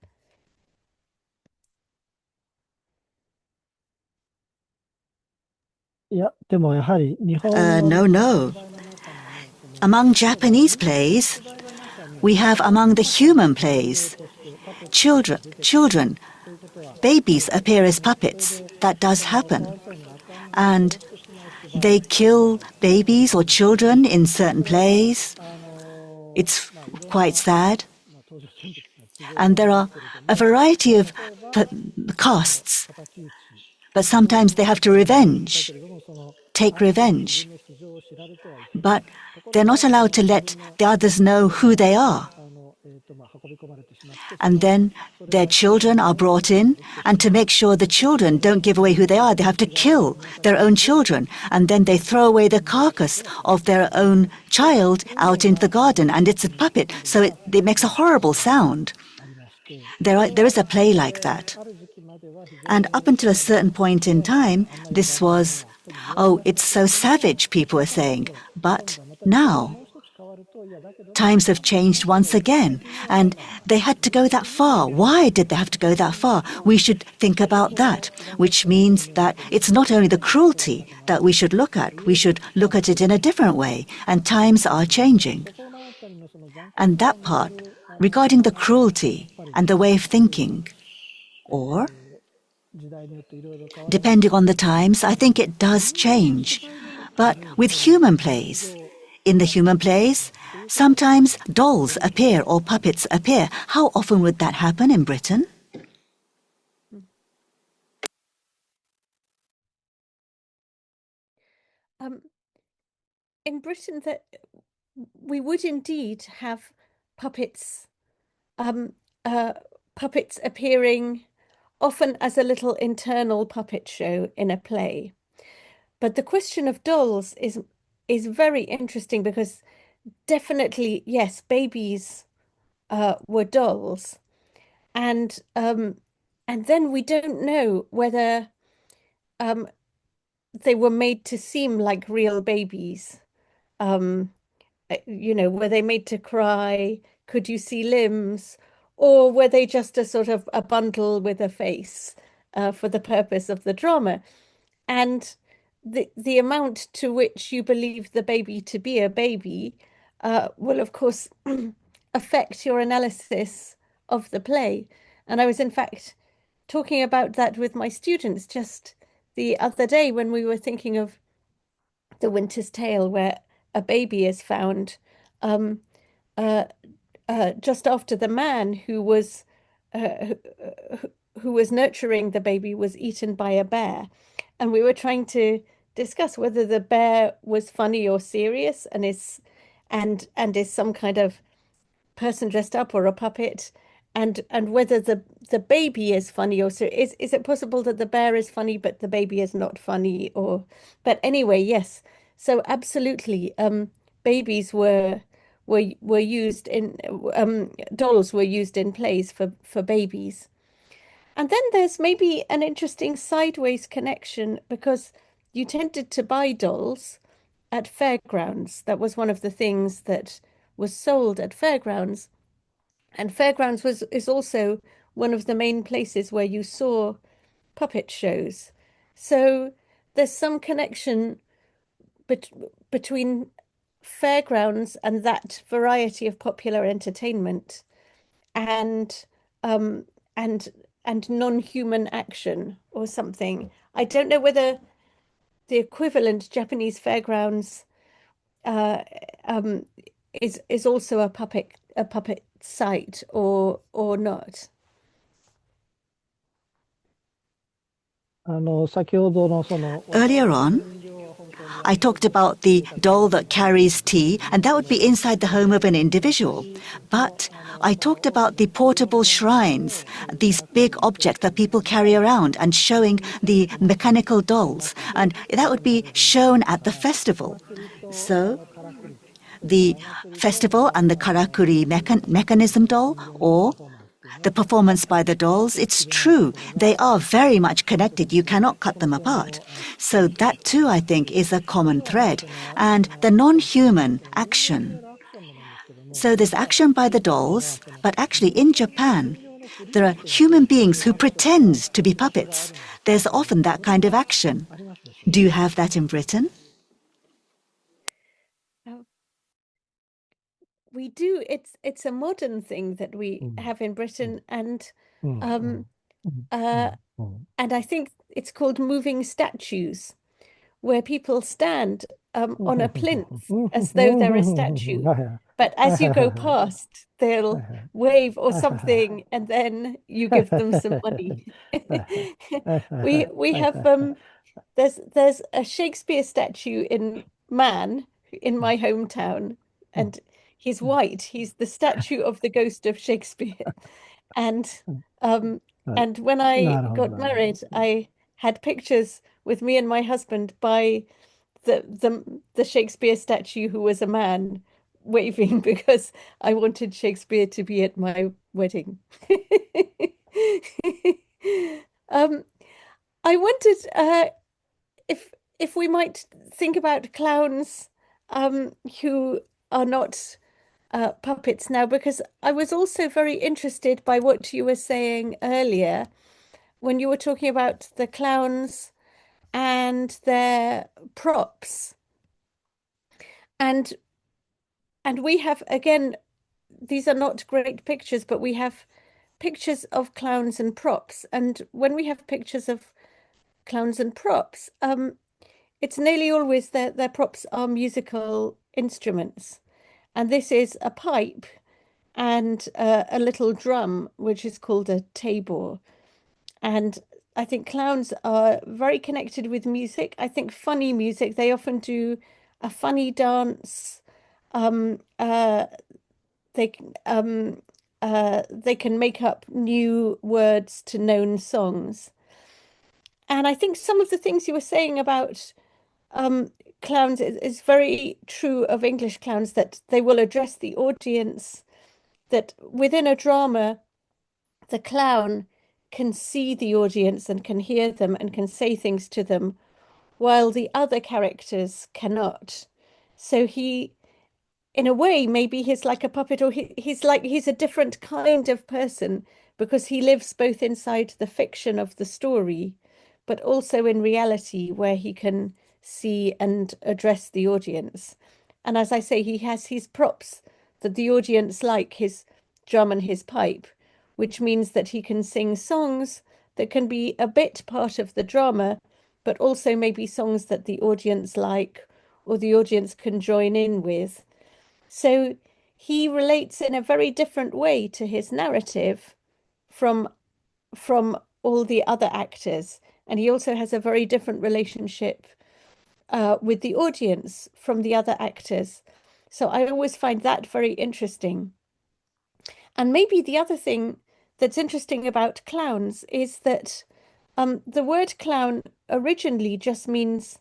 いや、でもやはり日本の No, no. Among Japanese plays, we have among the human plays, children, babies appear as puppets. That does happen. And they kill babies or children in certain plays. It's quite sad. And there are a variety of casts, but sometimes they have to take revenge. But they're not allowed to let the others know who they are. And then their children are brought in, and to make sure the children don't give away who they are, they have to kill their own children, and then they throw away the carcass of their own child out into the garden, and it's a puppet, so it makes a horrible sound. There is a play like that. And up until a certain point in time, this was, oh, it's so savage, people were saying. But now, times have changed once again, and they had to go that far. Why did they have to go that far? We should think about that, which means that it's not only the cruelty that we should look at it in a different way, and times are changing. And that part, regarding the cruelty and the way of thinking, or depending on the times, I think it does change. But with human plays, in the human plays, sometimes dolls appear or puppets appear. How often would that happen in Britain? In Britain, that we would indeed have puppets, puppets appearing often as a little internal puppet show in a play. But the question of dolls is very interesting because definitely, yes, babies were dolls, and then we don't know whether they were made to seem like real babies. You know, were they made to cry? Could you see limbs? Or were they just a sort of a bundle with a face for the purpose of the drama? And the amount to which you believe the baby to be a baby will, of course, affect your analysis of the play. And I was, in fact, talking about that with my students just the other day when we were thinking of The Winter's Tale, where a baby is found just after the man who was nurturing the baby was eaten by a bear. And we were trying to discuss whether the bear was funny or serious and is some kind of person dressed up or a puppet, and whether the baby is funny or serious. Is it possible that the bear is funny but the baby is not funny? Or but anyway, yes. So absolutely, babies were used in dolls were used in plays for babies. And then there's maybe an interesting sideways connection because you tended to buy dolls at fairgrounds. That was one of the things that was sold at fairgrounds. And fairgrounds is also one of the main places where you saw puppet shows. So there's some connection between fairgrounds and that variety of popular entertainment and non-human action or something. I don't know whether the equivalent Japanese fairgrounds is also a puppet site or not. 先ほどのその Earlier on, I talked about the doll that carries tea, and that would be inside the home of an individual. But I talked about the portable shrines, these big objects that people carry around, and showing the mechanical dolls, and that would be shown at the festival. So the festival and the karakuri mechanism doll, or the performance by the dolls, it's true. They are very much connected. You cannot cut them apart. So that too, I think, is a common thread. And the non-human action. So there's action by the dolls, but actually in Japan, there are human beings who pretend to be puppets. There's often that kind of action. Do you have that in Britain? We do. It's a modern thing that we have in Britain, and I think it's called moving statues, where people stand on a plinth as though they're a statue. But as you go past, they'll wave or something, and then you give them some money. We have there's a Shakespeare statue in Man in my hometown, and he's white. He's the statue of the ghost of Shakespeare. And when I got married, I had pictures with me and my husband by the Shakespeare statue who was a man waving because I wanted Shakespeare to be at my wedding. I wondered if we might think about clowns who are not puppets now, because I was also very interested by what you were saying earlier when you were talking about the clowns and their props. And we have, again, these are not great pictures, but we have pictures of clowns and props. And when we have pictures of clowns and props, it's nearly always their props are musical instruments. And this is a pipe and a little drum, which is called a tabor. And I think clowns are very connected with music. I think funny music, they often do a funny dance. They can make up new words to known songs. And I think some of the things you were saying about clowns is very true of English clowns, that they will address the audience, that within a drama, the clown can see the audience and can hear them and can say things to them, while the other characters cannot. So he, in a way, maybe he's like a puppet, or he's a different kind of person because he lives both inside the fiction of the story, but also in reality where he can see and address the audience. And as I say, he has his props that the audience like, his drum and his pipe, which means that he can sing songs that can be a bit part of the drama, but also maybe songs that the audience like or the audience can join in with. So he relates in a very different way to his narrative from all the other actors. And he also has a very different relationship with the audience from the other actors. So I always find that very interesting. And maybe the other thing that's interesting about clowns is that the word clown originally just means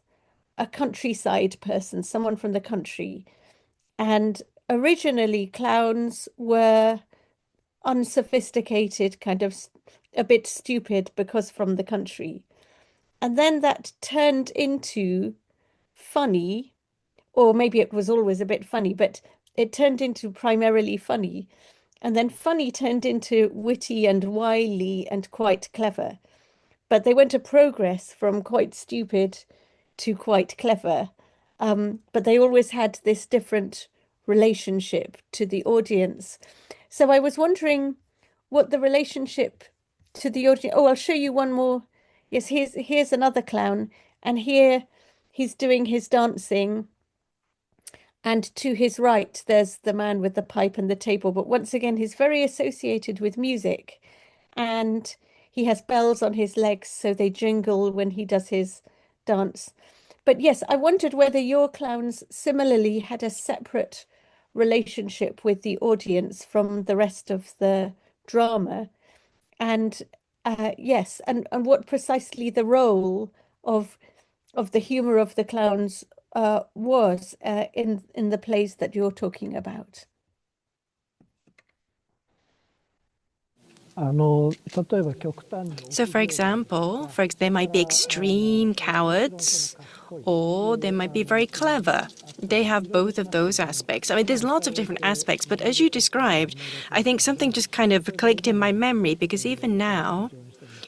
a countryside person, someone from the country. And originally, clowns were unsophisticated, kind of a bit stupid because from the country. And then that turned into funny, or maybe it was always a bit funny, but it turned into primarily funny. And then funny turned into witty and wily and quite clever. But they went to progress from quite stupid to quite clever. But they always had this different relationship to the audience. So I was wondering what the relationship to the audience. Oh, I'll show you one more. Yes, here's another clown, and here he's doing his dancing. And to his right, there's the man with the pipe and the table. But once again, he's very associated with music. And he has bells on his legs, so they jingle when he does his dance. But yes, I wondered whether your clowns similarly had a separate relationship with the audience from the rest of the drama. And yes, and what precisely the role of the humor of the clowns was in the plays that you're talking about. 例えば極端に So, for example, they might be extreme cowards or they might be very clever. They have both of those aspects. I mean, there's lots of different aspects, but as you described, I think something just kind of clicked in my memory because even now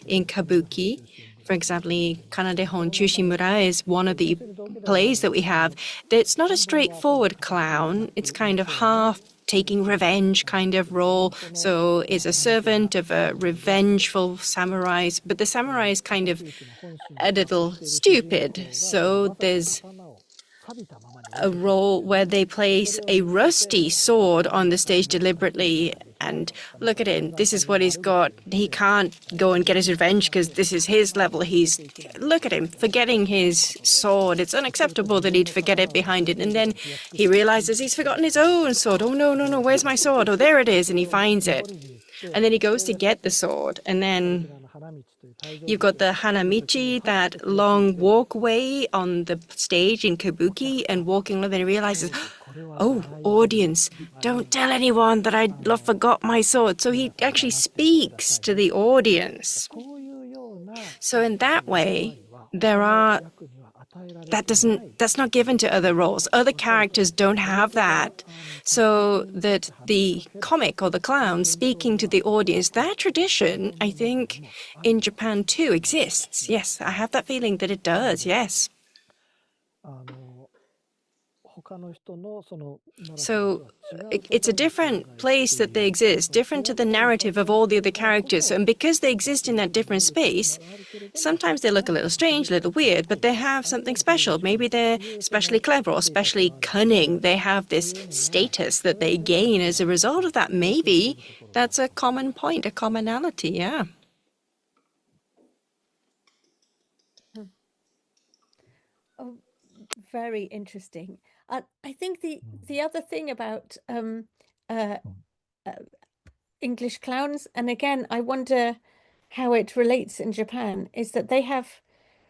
in Kabuki, for example, Kanade Hon Chushimura is one of the plays that we have. It's not a straightforward clown. It's kind of half taking revenge kind of role. So is a servant of a revengeful samurai, but the samurai is kind of a little stupid. So there's a role where they place a rusty sword on the stage deliberately and look at him, this is what he's got. He can't go and get his revenge because this is his level. Look at him, forgetting his sword. It's unacceptable that he'd forget it behind it. And then he realizes he's forgotten his own sword. Oh, no, where's my sword? Oh, there it is. And he finds it. And then he goes to get the sword. And then you've got the Hanamichi, that long walkway on the stage in Kabuki, and walking along, then he realizes, oh, audience, don't tell anyone that I forgot my sword. So he actually speaks to the audience. So in that way, that's not given to other roles. Other characters don't have that. So that the comic or the clown speaking to the audience, that tradition, I think, in Japan too exists. Yes, I have that feeling that it does, yes. So it's a different place that they exist, different to the narrative of all the other characters. And because they exist in that different space, sometimes they look a little strange, a little weird, but they have something special. Maybe they're especially clever or especially cunning. They have this status that they gain as a result of that. Maybe that's a common point, a commonality, yeah. Oh, very interesting. I think the other thing about English clowns, and again, I wonder how it relates in Japan, is that they have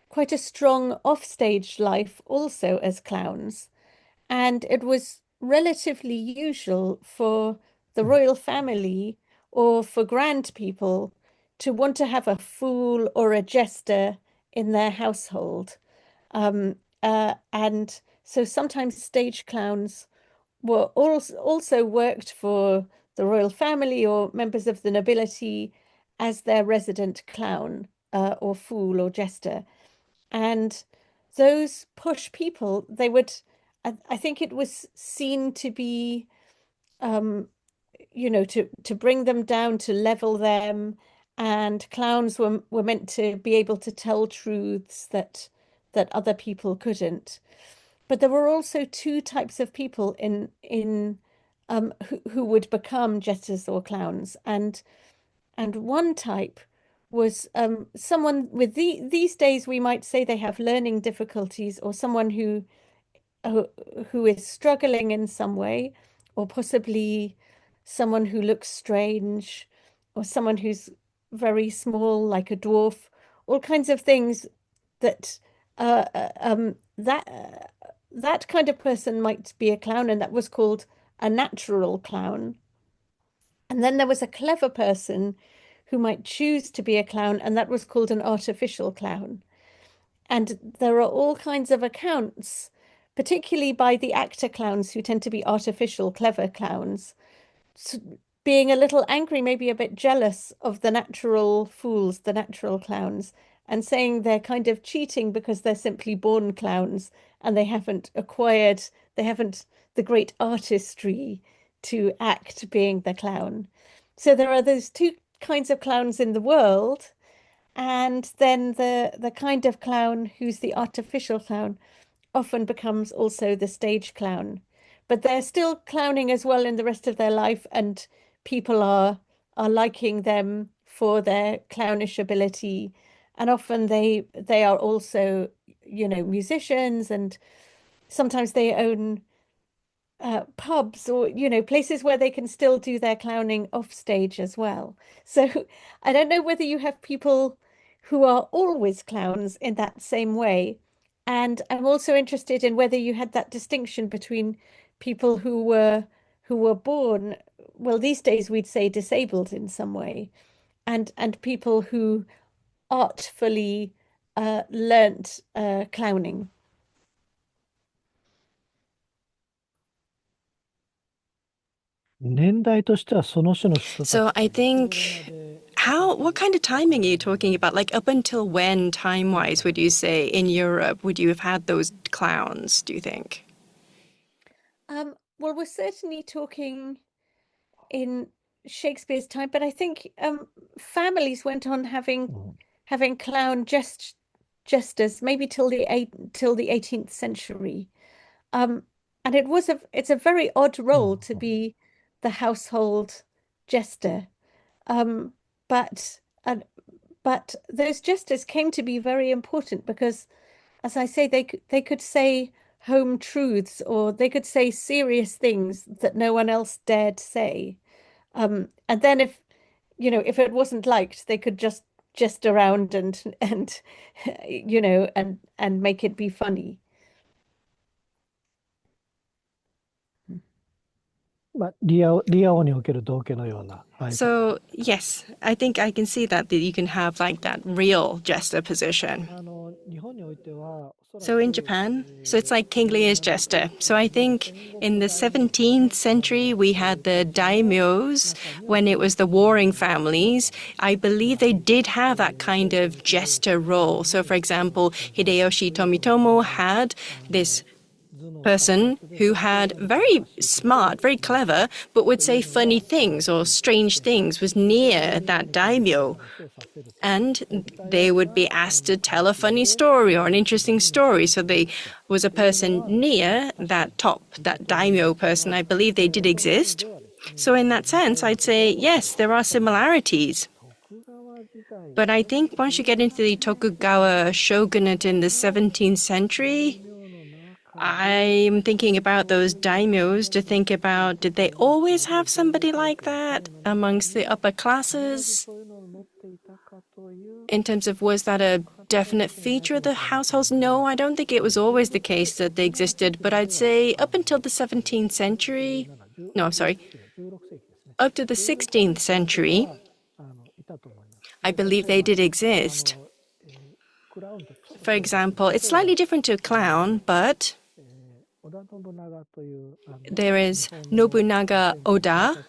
quite a strong offstage life also as clowns. And it was relatively usual for the royal family or for grand people to want to have a fool or a jester in their household. And so sometimes stage clowns were also worked for the royal family or members of the nobility as their resident clown or fool or jester. And those posh people, they would, I think it was seen to be, to bring them down, to level them. And clowns were meant to be able to tell truths that other people couldn't. But there were also two types of people who would become jesters or clowns, and one type was someone with these days we might say they have learning difficulties, or someone who is struggling in some way, or possibly someone who looks strange, or someone who's very small, like a dwarf, all kinds of things that that kind of person might be a clown, and that was called a natural clown. And then there was a clever person who might choose to be a clown, and that was called an artificial clown. And there are all kinds of accounts, particularly by the actor clowns who tend to be artificial, clever clowns, being a little angry, maybe a bit jealous of the natural fools, the natural clowns, and saying they're kind of cheating because they're simply born clowns and they haven't the great artistry to act being the clown. So there are those two kinds of clowns in the world, and then the kind of clown who's the artificial clown often becomes also the stage clown. But they're still clowning as well in the rest of their life, and people are liking them for their clownish ability. And often they are also, musicians, and sometimes they own pubs or, places where they can still do their clowning off stage as well. So I don't know whether you have people who are always clowns in that same way. And I'm also interested in whether you had that distinction between people who were born, well, these days we'd say disabled in some way, and people who artfully learnt clowning. So I think what kind of timing are you talking about? Like up until when, time-wise, would you say in Europe would you have had those clowns, do you think? Well, we're certainly talking in Shakespeare's time, but I think families went on having clown jesters maybe till the 18th century. And it's a very odd role to be the household jester. But but those jesters came to be very important because, as I say, they could say home truths, or they could say serious things that no one else dared say. And then if it wasn't liked, they could just jest around and and make it be funny. So yes, I think I can see that you can have like that real jester position. So in Japan, so it's like King Lear's jester. So I think in the 17th century, we had the daimyos when it was the warring families. I believe they did have that kind of jester role. So for example, Hideyoshi Tomitomo had this person who had very smart, very clever, but would say funny things or strange things, was near that daimyo. And they would be asked to tell a funny story or an interesting story. So they was a person near that daimyo person. I believe they did exist. So in that sense, I'd say, yes, there are similarities. But I think once you get into the Tokugawa shogunate in the 17th century, I'm thinking about those daimyos to think about, did they always have somebody like that amongst the upper classes? In terms of, was that a definite feature of the households? No, I don't think it was always the case that they existed, but I'd say up until the 17th century, no, I'm sorry, up to the 16th century, I believe they did exist. For example, it's slightly different to a clown, but there is Nobunaga Oda,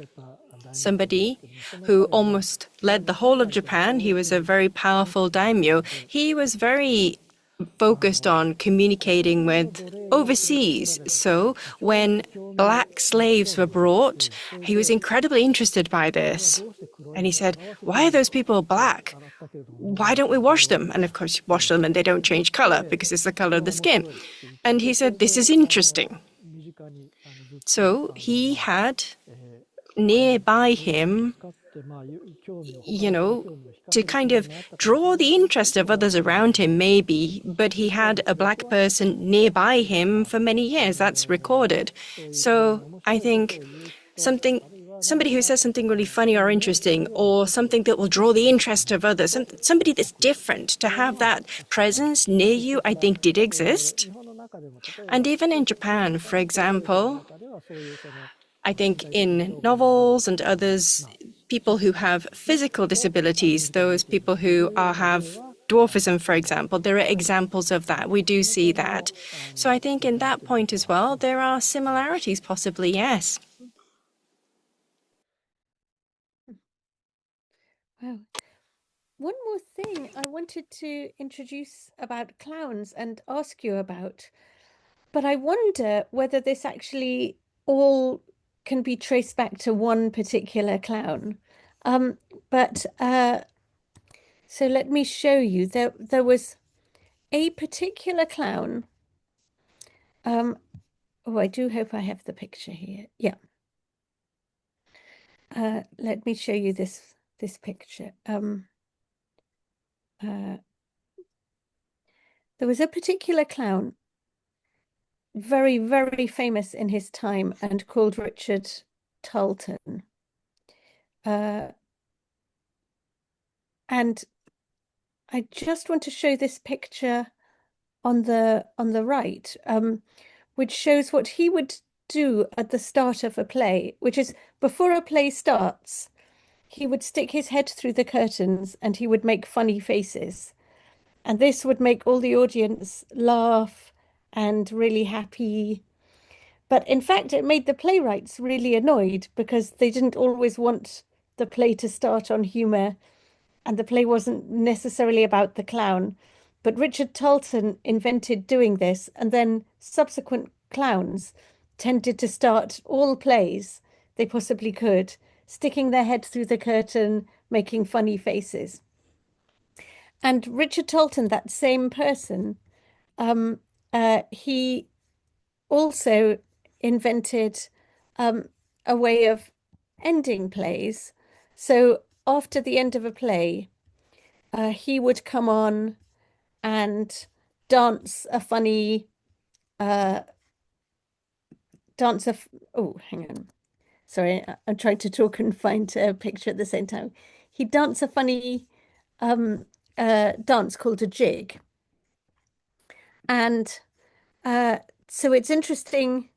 somebody who almost led the whole of Japan. He was a very powerful daimyo. He was very focused on communicating with overseas. So when black slaves were brought, he was incredibly interested by this. And he said, why are those people black? Why don't we wash them? And of course, you wash them and they don't change color because it's the color of the skin. And he said, this is interesting. So he had nearby him, to kind of draw the interest of others around him, maybe, but he had a black person nearby him for many years. That's recorded. So I think somebody who says something really funny or interesting, or something that will draw the interest of others, somebody that's different, to have that presence near you, I think did exist. And even in Japan, for example, I think in novels and others, people who have physical disabilities, those people who have dwarfism, for example, there are examples of that. We do see that. So I think in that point as well, there are similarities, possibly, yes. Wow. One more thing I wanted to introduce about clowns and ask you about, but I wonder whether this actually all can be traced back to one particular clown. So let me show you. There was a particular clown. Oh, I do hope I have the picture here. Yeah. Let me show you this picture. There was a particular clown, very, very famous in his time and called Richard Tarleton. And I just want to show this picture on the right, which shows what he would do at the start of a play, which is before a play starts, he would stick his head through the curtains and he would make funny faces. And this would make all the audience laugh and really happy. But in fact, it made the playwrights really annoyed because they didn't always want the play to start on humor, and the play wasn't necessarily about the clown. But Richard Tarleton invented doing this, and then subsequent clowns tended to start all plays they possibly could, sticking their head through the curtain, making funny faces. And Richard Tarleton, that same person, he also invented a way of ending plays. So after the end of a play, he would come on and dance a funny oh, hang on. Sorry, I'm trying to talk and find a picture at the same time. He'd dance a funny dance called a jig. And so it's interesting.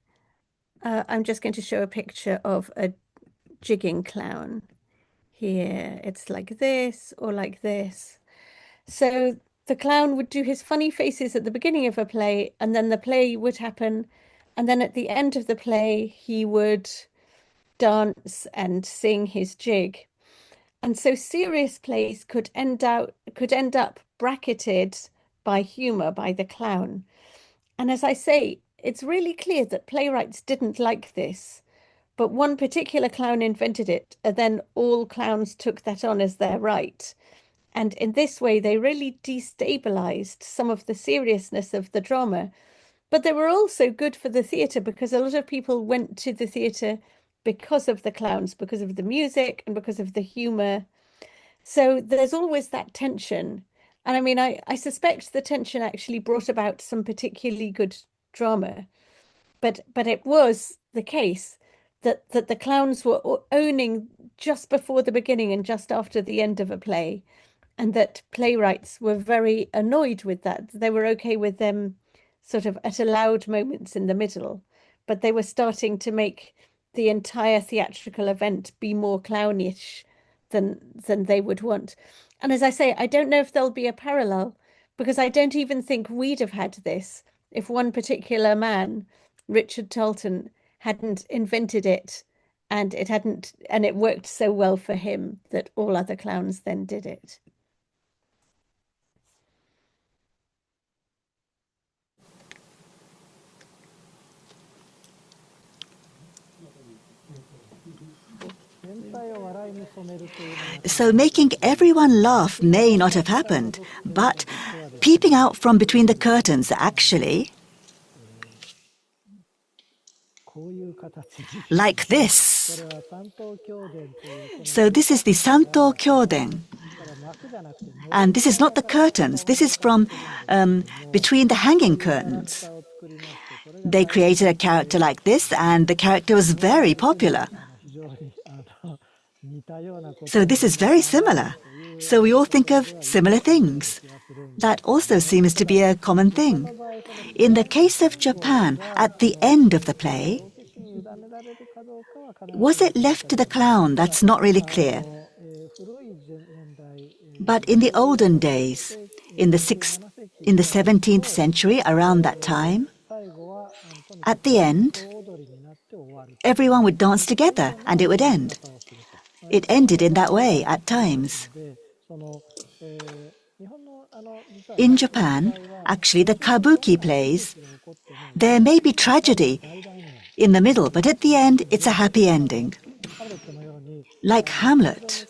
I'm just going to show a picture of a jigging clown here. It's like this or like this. So the clown would do his funny faces at the beginning of a play, and then the play would happen. And then at the end of the play, he would dance and sing his jig. And so serious plays could end up bracketed by humor, by the clown. And as I say, it's really clear that playwrights didn't like this, but one particular clown invented it, and then all clowns took that on as their right. And in this way, they really destabilized some of the seriousness of the drama. But they were also good for the theatre because a lot of people went to the theatre because of the clowns, because of the music and because of the humor. So there's always that tension. And I mean, I suspect the tension actually brought about some particularly good drama. But it was the case that the clowns were owning just before the beginning and just after the end of a play, and that playwrights were very annoyed with that. They were okay with them sort of at allowed moments in the middle, but they were starting to make the entire theatrical event be more clownish than they would want. And as I say, I don't know if there'll be a parallel, because I don't even think we'd have had this if one particular man, Richard Tarleton, hadn't invented it, and it worked so well for him that all other clowns then did it. So making everyone laugh may not have happened, but peeping out from between the curtains actually, like this. So this is the Santo Kyoden. And this is not the curtains. This is from between the hanging curtains. They created a character like this, and the character was very popular. So this is very similar. So we all think of similar things. That also seems to be a common thing. In the case of Japan, at the end of the play, was it left to the clown? That's not really clear. But in the olden days, in the 17th century, around that time, at the end, everyone would dance together and it would end. It ended in that way at times. In Japan, actually the Kabuki plays, there may be tragedy in the middle, but at the end it's a happy ending. Like Hamlet.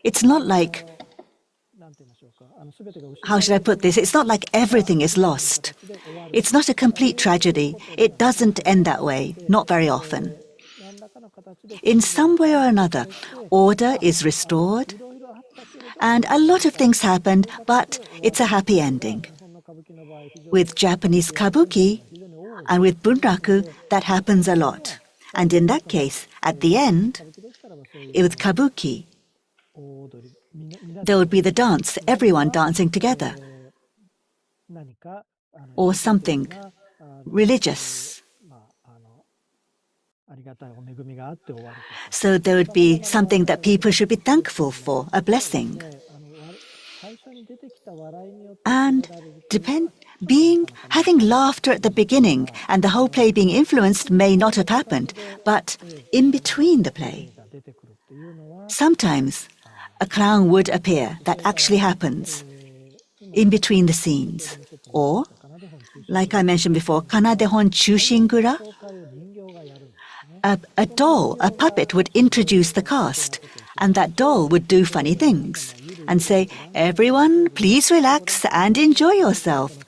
It's not like, how should I put this? It's not like everything is lost. It's not a complete tragedy. It doesn't end that way, not very often. In some way or another, order is restored, and a lot of things happened, but it's a happy ending. With Japanese kabuki and with bunraku, that happens a lot. And in that case, at the end, with kabuki, there would be the dance, everyone dancing together, or something religious. So there would be something that people should be thankful for, a blessing. And having laughter at the beginning and the whole play being influenced may not have happened, but in between the play, sometimes a clown would appear. That actually happens in between the scenes. Or, like I mentioned before, kanadehon chushingura, a doll, a puppet would introduce the cast, and that doll would do funny things and say, "Everyone, please relax and enjoy yourself."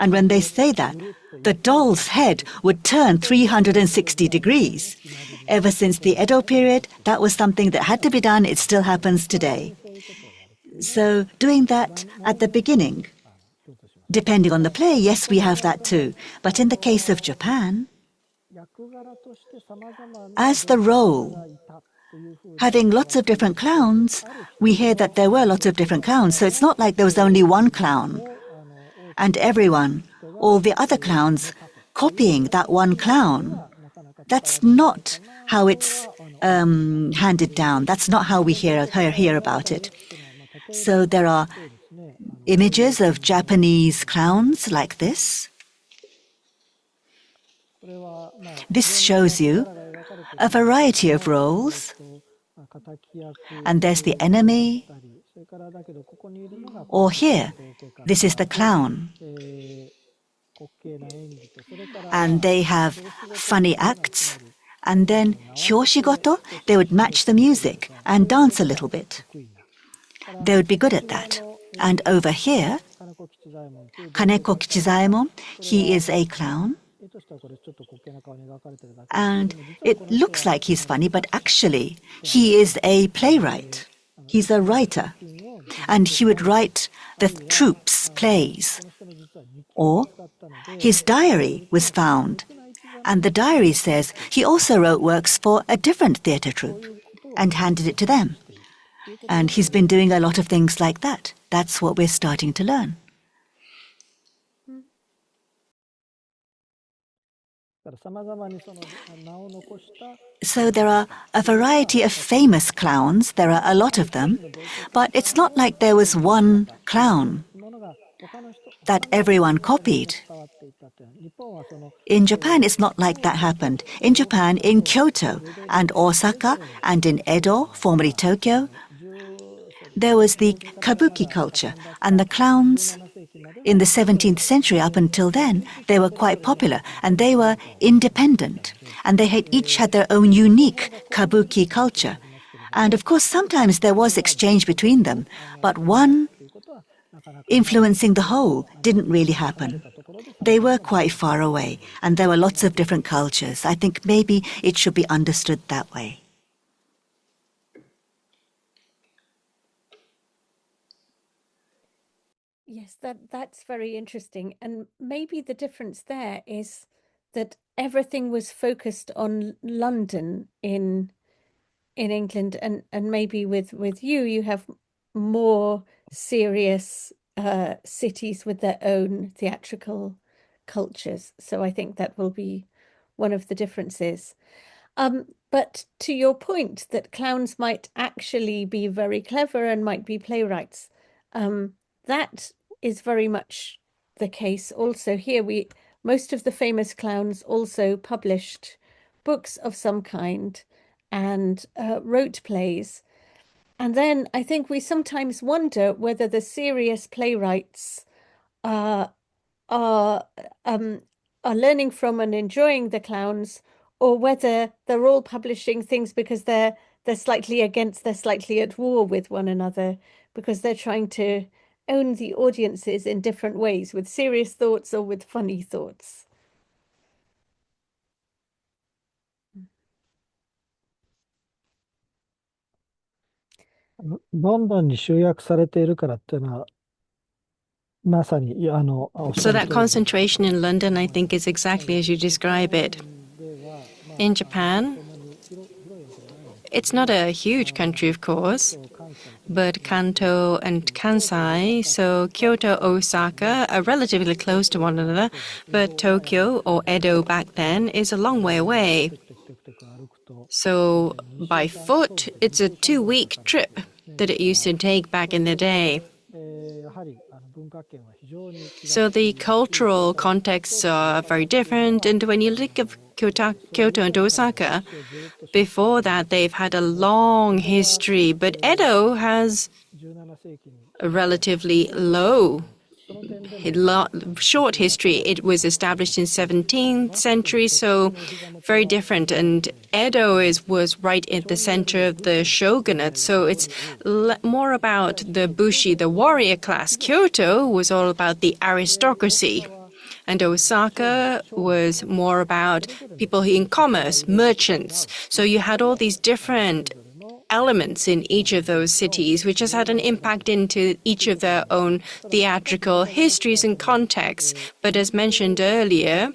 And when they say that, the doll's head would turn 360 degrees. Ever since the Edo period, that was something that had to be done. It still happens today. So doing that at the beginning, depending on the play, yes, we have that too. But in the case of Japan, as the role, having lots of different clowns, we hear that there were lots of different clowns. So it's not like there was only one clown and everyone, all the other clowns, copying that one clown. That's not how it's handed down. That's not how we hear about it. So there are images of Japanese clowns like this. This shows you a variety of roles. And there's the enemy. Or here, this is the clown. And they have funny acts. And then hyoshigoto, they would match the music and dance a little bit. They would be good at that. And over here, Kaneko Kichizaemon, he is a clown. And it looks like he's funny, but actually, he is a playwright. He's a writer. And he would write the troops' plays. Or his diary was found. And the diary says he also wrote works for a different theatre troupe and handed it to them. And he's been doing a lot of things like that. That's what we're starting to learn. So there are a variety of famous clowns. There are a lot of them. But it's not like there was one clown that everyone copied. In Japan, it's not like that happened. In Japan, in Kyoto and Osaka and in Edo, formerly Tokyo, there was the Kabuki culture, and the clowns in the 17th century up until then, they were quite popular, and they were independent, and they had each had their own unique Kabuki culture. And of course, sometimes there was exchange between them, but one influencing the whole didn't really happen. They were quite far away, and there were lots of different cultures. I think maybe it should be understood that way. Yes, that's very interesting. And maybe the difference there is that everything was focused on London in England, and maybe with you have more serious cities with their own theatrical cultures. So I think that will be one of the differences. But to your point that clowns might actually be very clever and might be playwrights, that is very much the case also here. Most of the famous clowns also published books of some kind and wrote plays. And then I think we sometimes wonder whether the serious playwrights are learning from and enjoying the clowns, or whether they're all publishing things because they're slightly at war with one another, because they're trying to own the audiences in different ways, with serious thoughts or with funny thoughts. ロンドンに集約されているからっていうのは、まさにおっし So ゃる that 通りで、 concentration in London, I think, is exactly as you describe it. In Japan, it's not a huge country, of course, but Kanto and Kansai, so Kyoto, Osaka, are relatively close to one another, but Tokyo, or Edo back then, is a long way away. So by foot, it's a 2-week trip that it used to take back in the day. So the cultural contexts are very different. And when you look at Kyoto and Osaka, before that, they've had a long history. But Edo has a relatively short history. It was established in 17th century, so very different. And Edo was right at the center of the shogunate, so it's more about the bushi, the warrior class. Kyoto was all about the aristocracy. And Osaka was more about people in commerce, merchants. So you had all these different elements in each of those cities, which has had an impact into each of their own theatrical histories and contexts. But as mentioned earlier,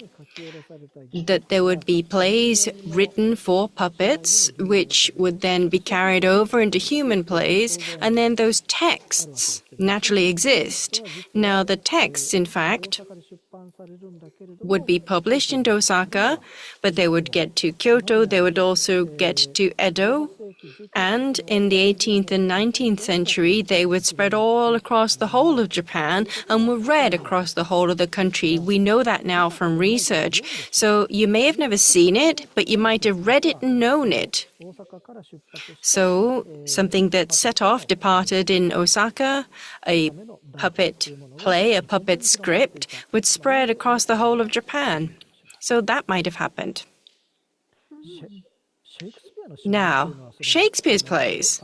that there would be plays written for puppets, which would then be carried over into human plays, and then those texts naturally exist. Now, the texts, in fact, would be published in Osaka, but they would get to Kyoto, they would also get to Edo, and in the 18th and 19th century, they would spread all across the whole of Japan and were read across the whole of the country. We know that now from research. So you may have never seen it, but you might have read it and known it. So something that departed in Osaka, a puppet play, a puppet script, would spread across the whole of Japan. So that might have happened. Now, Shakespeare's plays.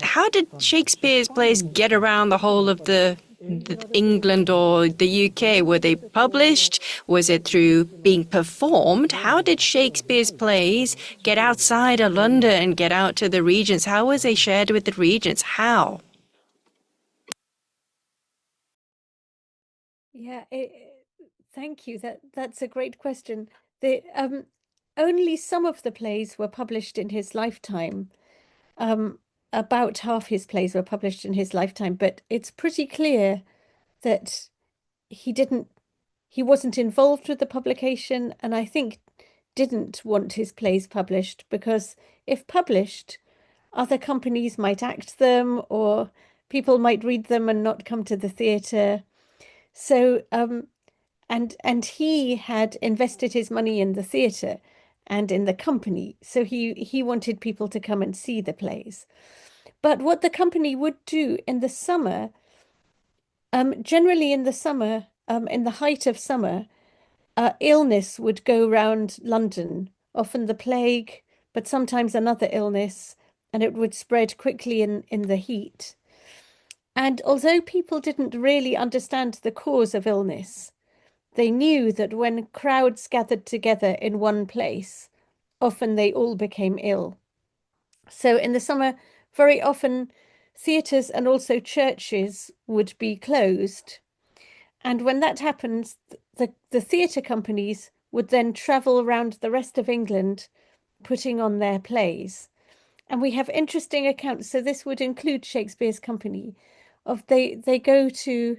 How did Shakespeare's plays get around the whole of the England or the UK? Were they published? Was it through being performed? How did Shakespeare's plays get outside of London and get out to the regions? How was they shared with the regions? How? Yeah, thank you. That's a great question. Only some of the plays were published in his lifetime. About half his plays were published in his lifetime, but it's pretty clear that he wasn't involved with the publication, and I think didn't want his plays published, because if published, other companies might act them, or people might read them and not come to the theatre. So, and he had invested his money in the theatre and in the company, so he wanted people to come and see the plays. But what the company would do in the summer, generally in the summer, in the height of summer, illness would go round London, often the plague, but sometimes another illness, and it would spread quickly in the heat. And although people didn't really understand the cause of illness, they knew that when crowds gathered together in one place, often they all became ill. So in the summer, very often theatres and also churches would be closed. And when that happens, the theatre companies would then travel around the rest of England putting on their plays. And we have interesting accounts, so this would include Shakespeare's company, of they go to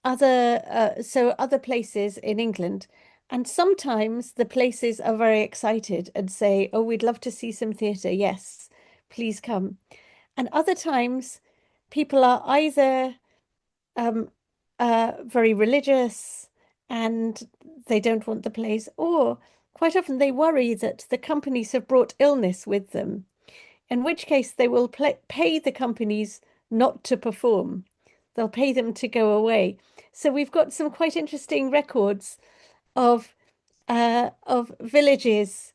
other places in England, and sometimes the places are very excited and say, "Oh, we'd love to see some theatre. Yes, please come." And other times, people are either very religious and they don't want the plays, or quite often they worry that the companies have brought illness with them, in which case they will pay the companies not to perform. They'll pay them to go away. So we've got some quite interesting records of villages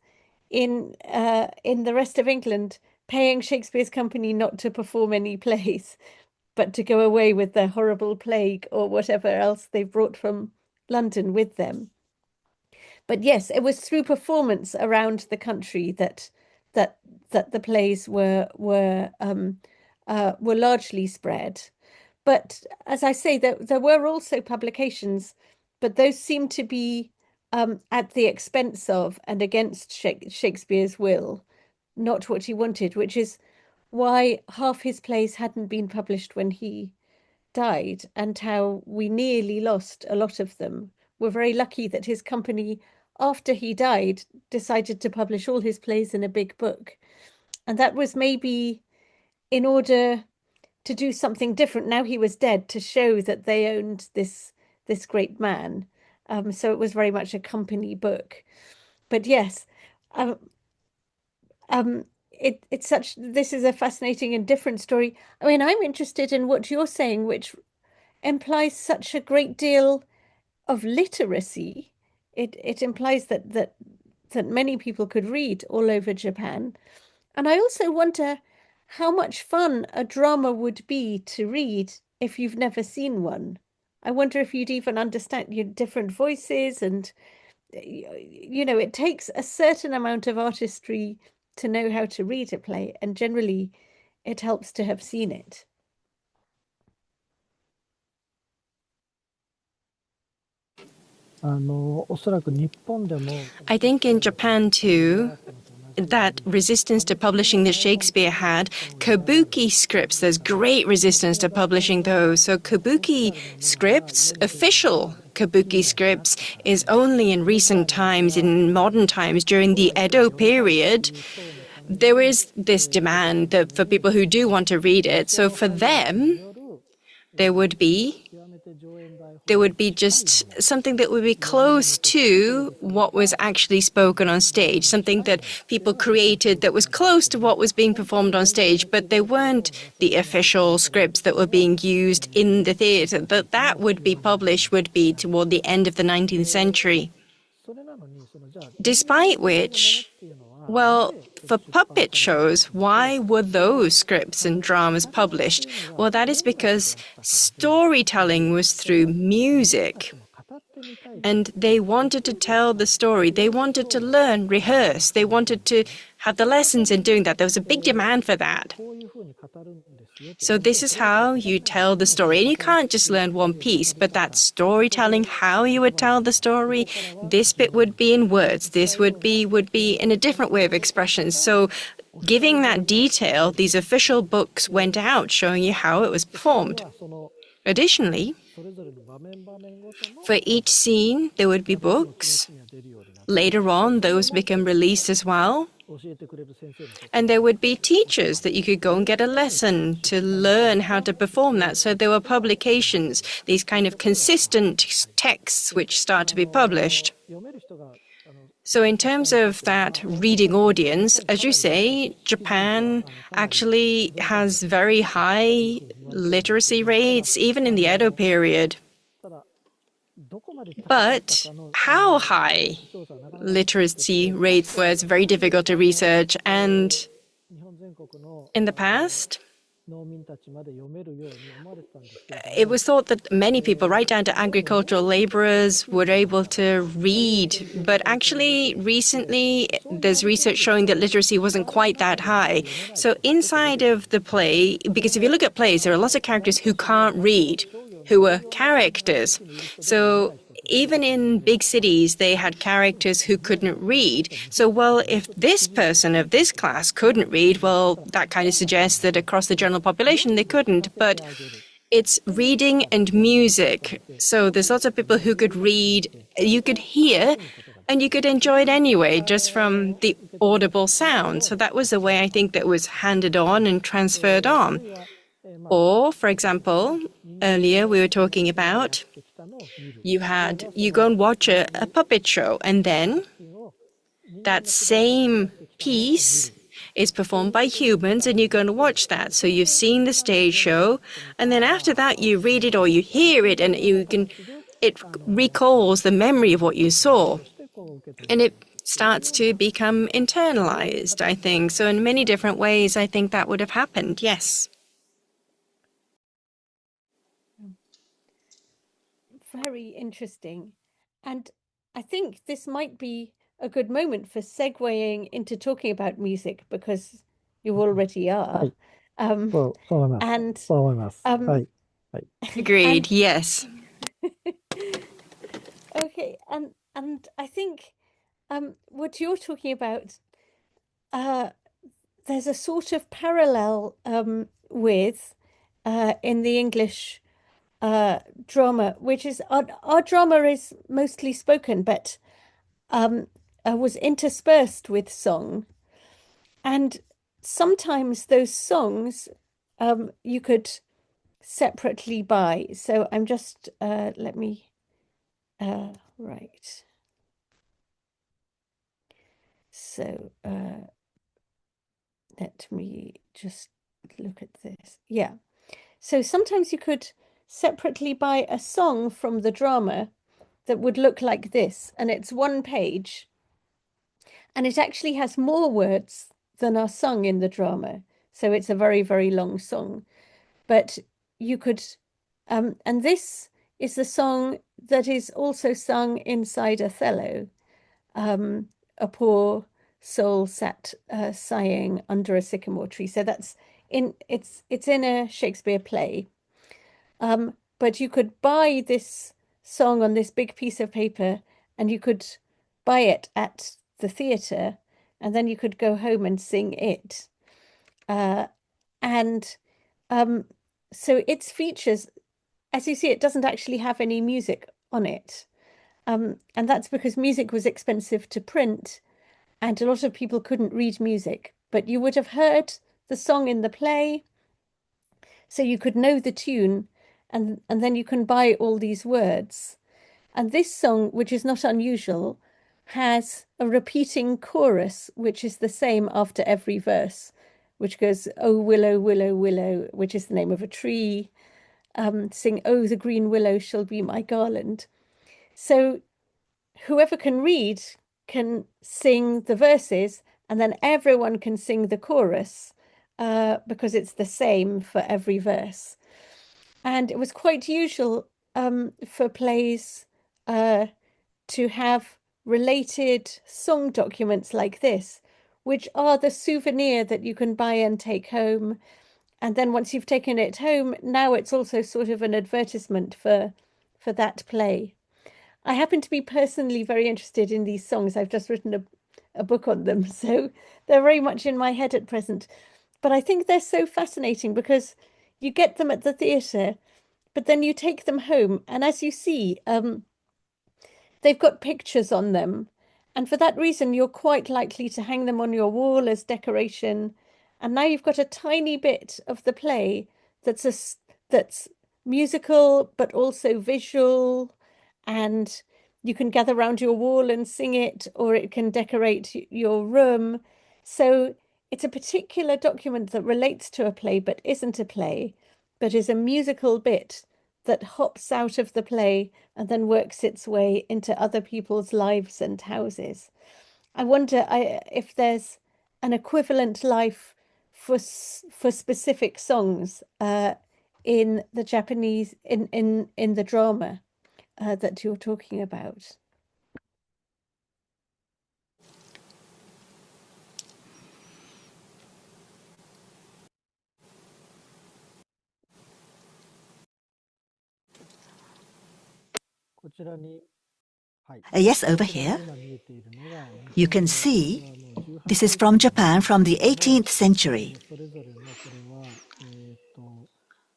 in the rest of England paying Shakespeare's company not to perform any plays, but to go away with their horrible plague or whatever else they brought from London with them. But yes, it was through performance around the country that the plays were largely spread. But as I say, there were also publications, but those seem to be at the expense of and against Shakespeare's will, not what he wanted, which is why half his plays hadn't been published when he died, and how we nearly lost a lot of them. We're very lucky that his company after he died, decided to publish all his plays in a big book. And that was maybe in order to do something different. Now he was dead, to show that they owned this great man. So it was very much a company book. But yes, this is a fascinating and different story. I mean, I'm interested in what you're saying, which implies such a great deal of literacy. It implies that many people could read all over Japan. And I also wonder how much fun a drama would be to read if you've never seen one. I wonder if you'd even understand your different voices, and it takes a certain amount of artistry to know how to read a play, and generally it helps to have seen it. I think in Japan too, that resistance to publishing that Shakespeare had, kabuki scripts, there's great resistance to publishing those. So kabuki scripts, official kabuki scripts, is only in recent times, in modern times, during the Edo period. There is this demand for people who do want to read it. So for them, there would be just something that would be close to what was actually spoken on stage, something that people created that was close to what was being performed on stage, but they weren't the official scripts that were being used in the theatre. That would be published would be toward the end of the 19th century. Despite which, well, for puppet shows, why were those scripts and dramas published? Well, that is because storytelling was through music. And they wanted to tell the story. They wanted to learn, rehearse. They wanted to have the lessons in doing that. There was a big demand for that. So this is how you tell the story. And you can't just learn one piece, but that storytelling, how you would tell the story, this bit would be in words, this would be in a different way of expression. So giving that detail, these official books went out showing you how it was performed. Additionally, for each scene, there would be books. Later on, those become released as well. And there would be teachers that you could go and get a lesson to learn how to perform that. So there were publications, these kind of consistent texts which start to be published. So in terms of that reading audience, as you say, Japan actually has very high literacy rates, even in the Edo period. But how high literacy rates were, it's very difficult to research. And in the past, it was thought that many people, right down to agricultural laborers, were able to read. But actually, recently, there's research showing that literacy wasn't quite that high. So inside of the play, because if you look at plays, there are lots of characters who can't read, who are characters. So even in big cities, they had characters who couldn't read. So, well, if this person of this class couldn't read, well, that kind of suggests that across the general population they couldn't. But it's reading and music. So there's lots of people who could read, you could hear, and you could enjoy it anyway, just from the audible sound. So that was the way I think that was handed on and transferred on. Or, for example, earlier we were talking about you go and watch a puppet show, and then that same piece is performed by humans, and you're going to watch that. So you've seen the stage show, and then after that you read it or you hear it, and it recalls the memory of what you saw, and it starts to become internalized, I think. So in many different ways, I think that would have happened, yes. Very interesting. And I think this might be a good moment for segueing into talking about music, because you already are. Agreed, yes. Okay, and I think what you're talking about, there's a sort of parallel with in the English drama, which is our drama is mostly spoken, but was interspersed with song. And sometimes those songs you could separately buy. So I'm just, let me, right. So let me just look at this. Yeah. So sometimes you could separately buy a song from the drama that would look like this, and it's one page, and it actually has more words than are sung in the drama. So it's a very, very long song. But you could, and this is the song that is also sung inside Othello. A poor soul sat sighing under a sycamore tree. So that's it's in a Shakespeare play. But you could buy this song on this big piece of paper, and you could buy it at the theatre, and then you could go home and sing it. And so its features, as you see, it doesn't actually have any music on it. And that's because music was expensive to print, and a lot of people couldn't read music. But you would have heard the song in the play, so you could know the tune, and then you can buy all these words. And this song, which is not unusual, has a repeating chorus, which is the same after every verse, which goes, "Oh, willow, willow, willow," which is the name of a tree. Sing, "Oh, the green willow shall be my garland." So whoever can read can sing the verses, and then everyone can sing the chorus because it's the same for every verse. And it was quite usual for plays to have related song documents like this, which are the souvenir that you can buy and take home. And then once you've taken it home, now it's also sort of an advertisement for that play. I happen to be personally very interested in these songs. I've just written a book on them, so they're very much in my head at present. But I think they're so fascinating because you get them at the theatre, but then you take them home, and as you see, they've got pictures on them. And for that reason, you're quite likely to hang them on your wall as decoration. And now you've got a tiny bit of the play that's musical, but also visual. And you can gather around your wall and sing it, or it can decorate your room. So it's a particular document that relates to a play, but isn't a play, but is a musical bit that hops out of the play and then works its way into other people's lives and houses. I wonder if there's an equivalent life for specific songs in the Japanese in the drama that you're talking about. Yes, over here. You can see this is from Japan from the 18th century.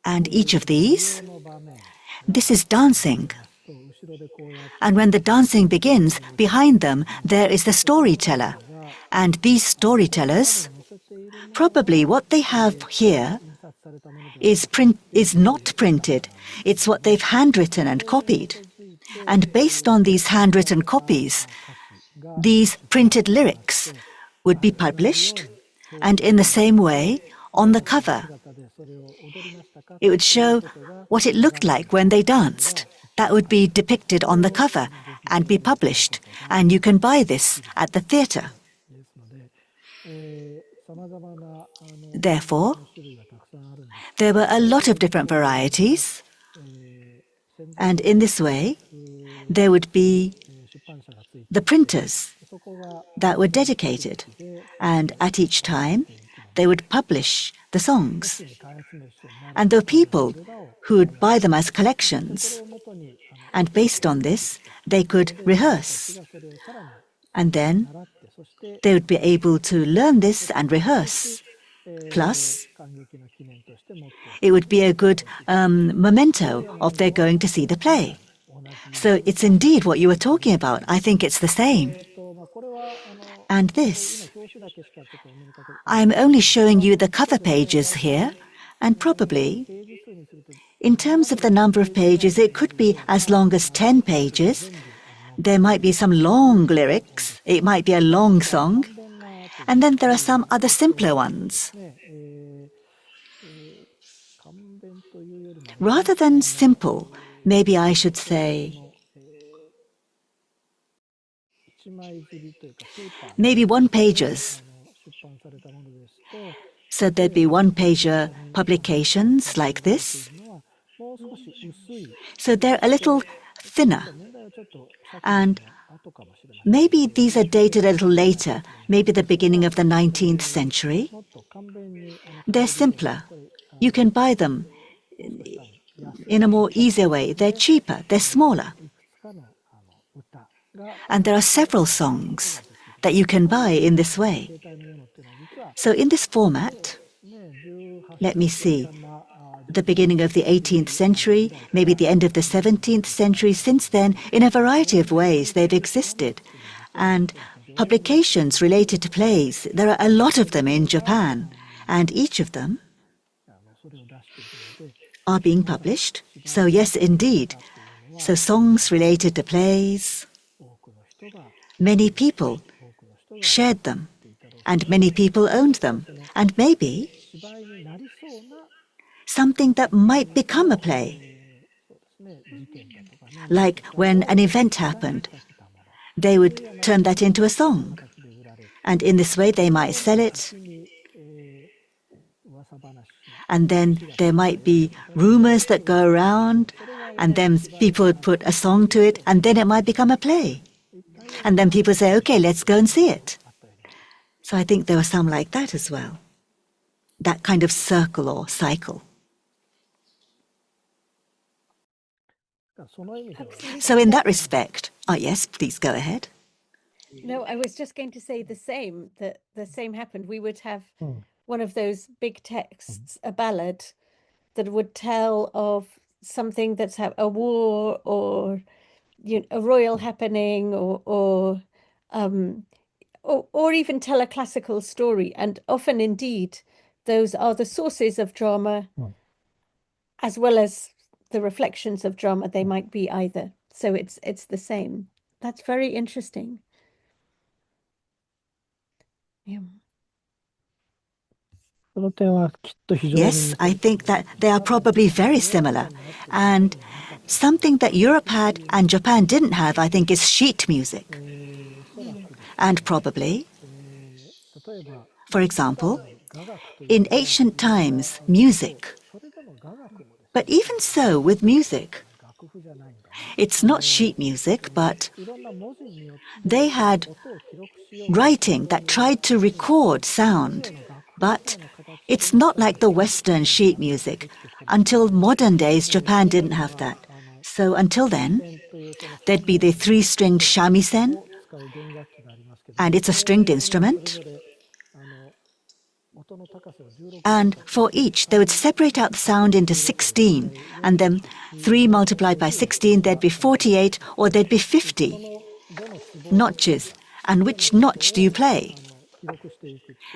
And each of these, this is dancing. And when the dancing begins, behind them there is the storyteller. And these storytellers, probably what they have here is not printed. It's what they've handwritten and copied. And based on these handwritten copies, these printed lyrics would be published, and in the same way, on the cover, it would show what it looked like when they danced. That would be depicted on the cover and be published, and you can buy this at the theatre. Therefore, there were a lot of different varieties, and in this way, there would be the printers that were dedicated, and at each time, they would publish the songs. And there were people who would buy them as collections, and based on this, they could rehearse. And then they would be able to learn this and rehearse. Plus, it would be a good memento of their going to see the play. So it's indeed what you were talking about. I think it's the same. And this, I'm only showing you the cover pages here, and probably, in terms of the number of pages, it could be as long as 10 pages. There might be some long lyrics, it might be a long song, and then there are some other simpler ones. Rather than simple, maybe I should say, maybe one-pagers. So there'd be one-pager publications like this. So they're a little thinner. And maybe these are dated a little later, maybe the beginning of the 19th century. They're simpler. You can buy them in a more easier way. They're cheaper, they're smaller. And there are several songs that you can buy in this way. So in this format, let me see, the beginning of the 18th century, maybe the end of the 17th century, since then, in a variety of ways, they've existed. And publications related to plays, there are a lot of them in Japan, and each of them are being published. So yes, indeed. So songs related to plays, many people shared them, and many people owned them, and maybe something that might become a play. Like when an event happened, they would turn that into a song, and in this way they might sell it. And then there might be rumors that go around, and then people would put a song to it, and then it might become a play. And then people say, okay, let's go and see it. So I think there was some like that as well. That kind of circle or cycle. So in that respect, yes, please go ahead. No, I was just going to say the same, that the same happened. We would have one of those big texts, a ballad, that would tell of something that's a war or a royal happening or even tell a classical story. And often indeed, those are the sources of drama as well as the reflections of drama. They might be either. So it's the same. That's very interesting. Yeah. Yes, I think that they are probably very similar. And something that Europe had and Japan didn't have, I think, is sheet music. And probably, for example, in ancient times, music. But even so, with music, it's not sheet music, but they had writing that tried to record sound. But it's not like the Western sheet music. Until modern days, Japan didn't have that. So until then, there'd be the three-stringed shamisen, and it's a stringed instrument. And for each, they would separate out the sound into 16, and then 3 multiplied by 16, there'd be 48, or there'd be 50 notches. And which notch do you play?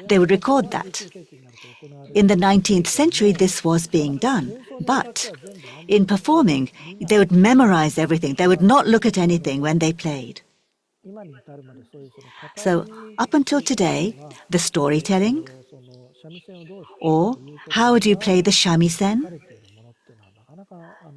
They would record that. In the 19th century, this was being done. But in performing, they would memorize everything. They would not look at anything when they played. So up until today, the storytelling, or how do you play the shamisen?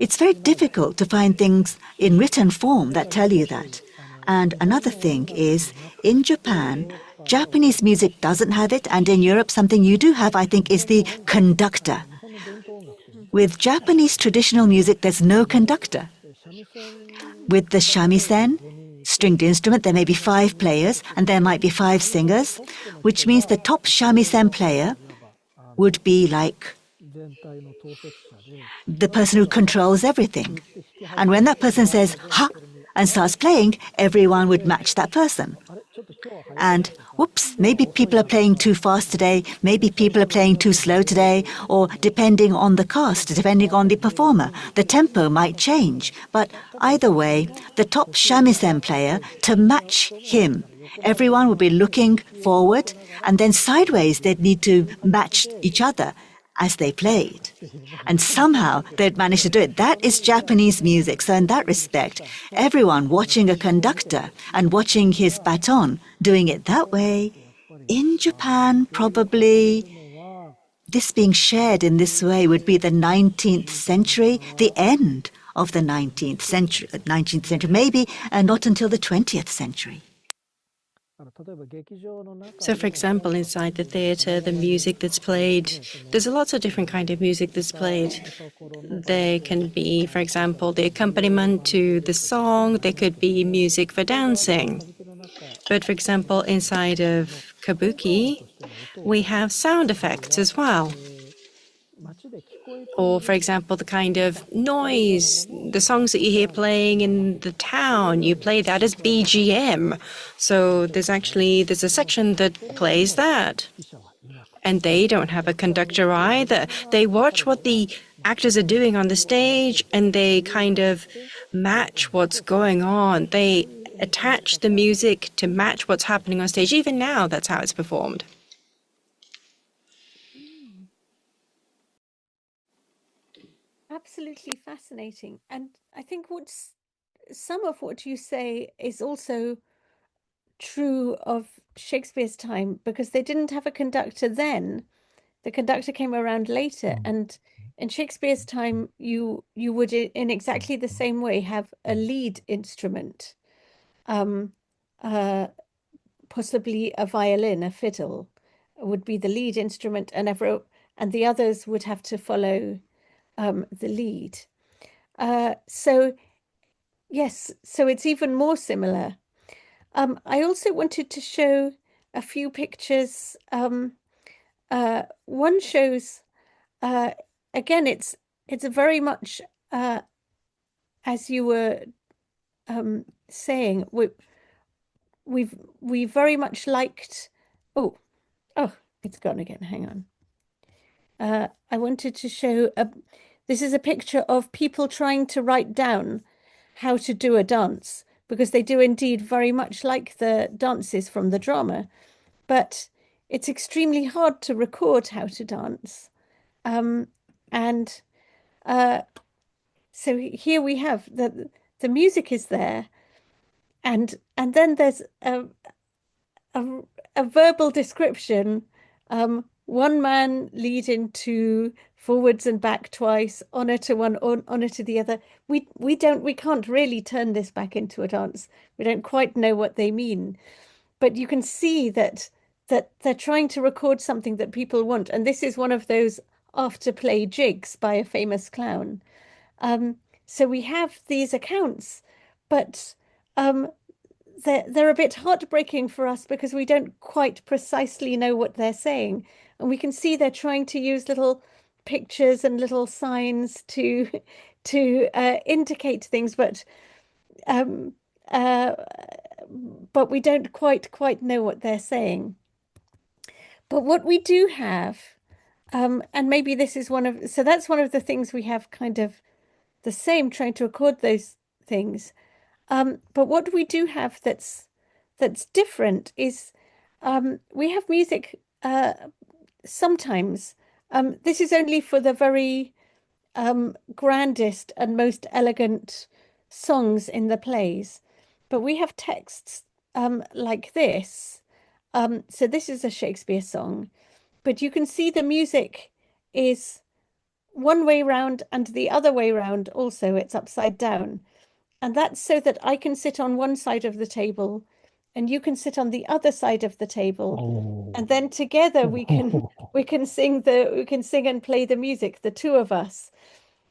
It's very difficult to find things in written form that tell you that. And another thing is, in Japan, Japanese music doesn't have it, and in Europe, something you do have, I think, is the conductor. With Japanese traditional music, there's no conductor. With the shamisen, stringed instrument, there may be 5 players, and there might be 5 singers, which means the top shamisen player would be like the person who controls everything. And when that person says, ha, and starts playing, everyone would match that person. And whoops, maybe people are playing too fast today, maybe people are playing too slow today, or depending on the cast, depending on the performer, the tempo might change. But either way, the top shamisen player, to match him, everyone would be looking forward, and then sideways they'd need to match each other as they played. And somehow they'd manage to do it. That is Japanese music. So in that respect, everyone watching a conductor and watching his baton doing it that way, in Japan, probably this being shared in this way would be the 19th century, the end of the 19th century, maybe not until the 20th century. So, for example, inside the theatre, the music that's played, there's lots of different kind of music that's played. There can be, for example, the accompaniment to the song. There could be music for dancing. But, for example, inside of Kabuki, we have sound effects as well. Or, for example, the kind of noise, the songs that you hear playing in the town, you play that as BGM. So there's a section that plays that. And they don't have a conductor either. They watch what the actors are doing on the stage and they kind of match what's going on. They attach the music to match what's happening on stage. Even now, that's how it's performed. Absolutely fascinating. And I think some of what you say is also true of Shakespeare's time, because they didn't have a conductor then. The conductor came around later, and in Shakespeare's time, you would, in exactly the same way, have a lead instrument, possibly a violin, a fiddle, would be the lead instrument, and the others would have to follow the lead. So yes, so it's even more similar. I also wanted to show a few pictures. One shows, again, it's a very much, as you were saying, we very much liked. Oh, it's gone again. Hang on. I wanted to show this is a picture of people trying to write down how to do a dance, because they do indeed very much like the dances from the drama, but it's extremely hard to record how to dance. So here we have the music is there, and then there's a verbal description. One man leading to forwards and back twice, honor to one, honor to the other. We can't really turn this back into a dance. We don't quite know what they mean, but you can see that they're trying to record something that people want, and this is one of those after-play jigs by a famous clown. So we have these accounts, but they're a bit heartbreaking for us because we don't quite precisely know what they're saying. And we can see they're trying to use little pictures and little signs to indicate things, but we don't quite know what they're saying. But what we do have, and maybe this is that's one of the things we have kind of the same, trying to record those things. But what we do have that's different is we have music sometimes. This is only for the very grandest and most elegant songs in the plays, but we have texts like this. So this is a Shakespeare song, but you can see the music is one way round and the other way round also, it's upside down. And that's so that I can sit on one side of the table and you can sit on the other side of the table. And then together we can sing and play the music, the two of us.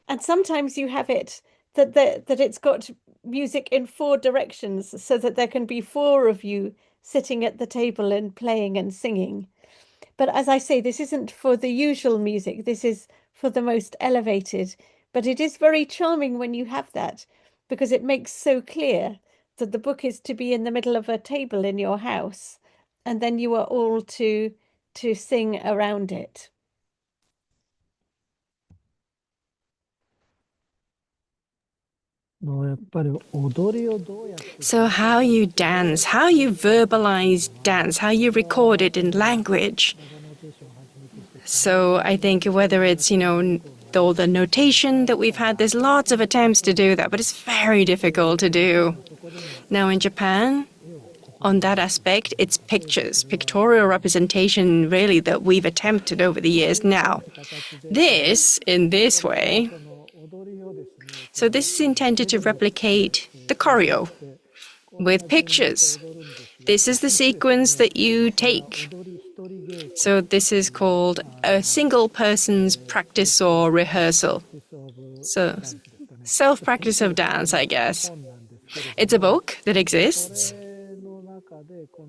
And sometimes you have it that it's got music in four directions, so that there can be four of you sitting at the table and playing and singing. But as I say, this isn't for the usual music. This is for the most elevated. But it is very charming when you have that, because it makes so clear that the book is to be in the middle of a table in your house, and then you are all to sing around it. So how you dance, how you verbalize dance, how you record it in language. So I think whether it's, all the notation that we've had, there's lots of attempts to do that, but it's very difficult to do. Now in Japan, on that aspect, it's pictures, pictorial representation really that we've attempted over the years. Now, this, in this way, so this is intended to replicate the choreo with pictures. This is the sequence that you take. So this is called a single person's practice or rehearsal. So self-practice of dance, I guess. It's a book that exists.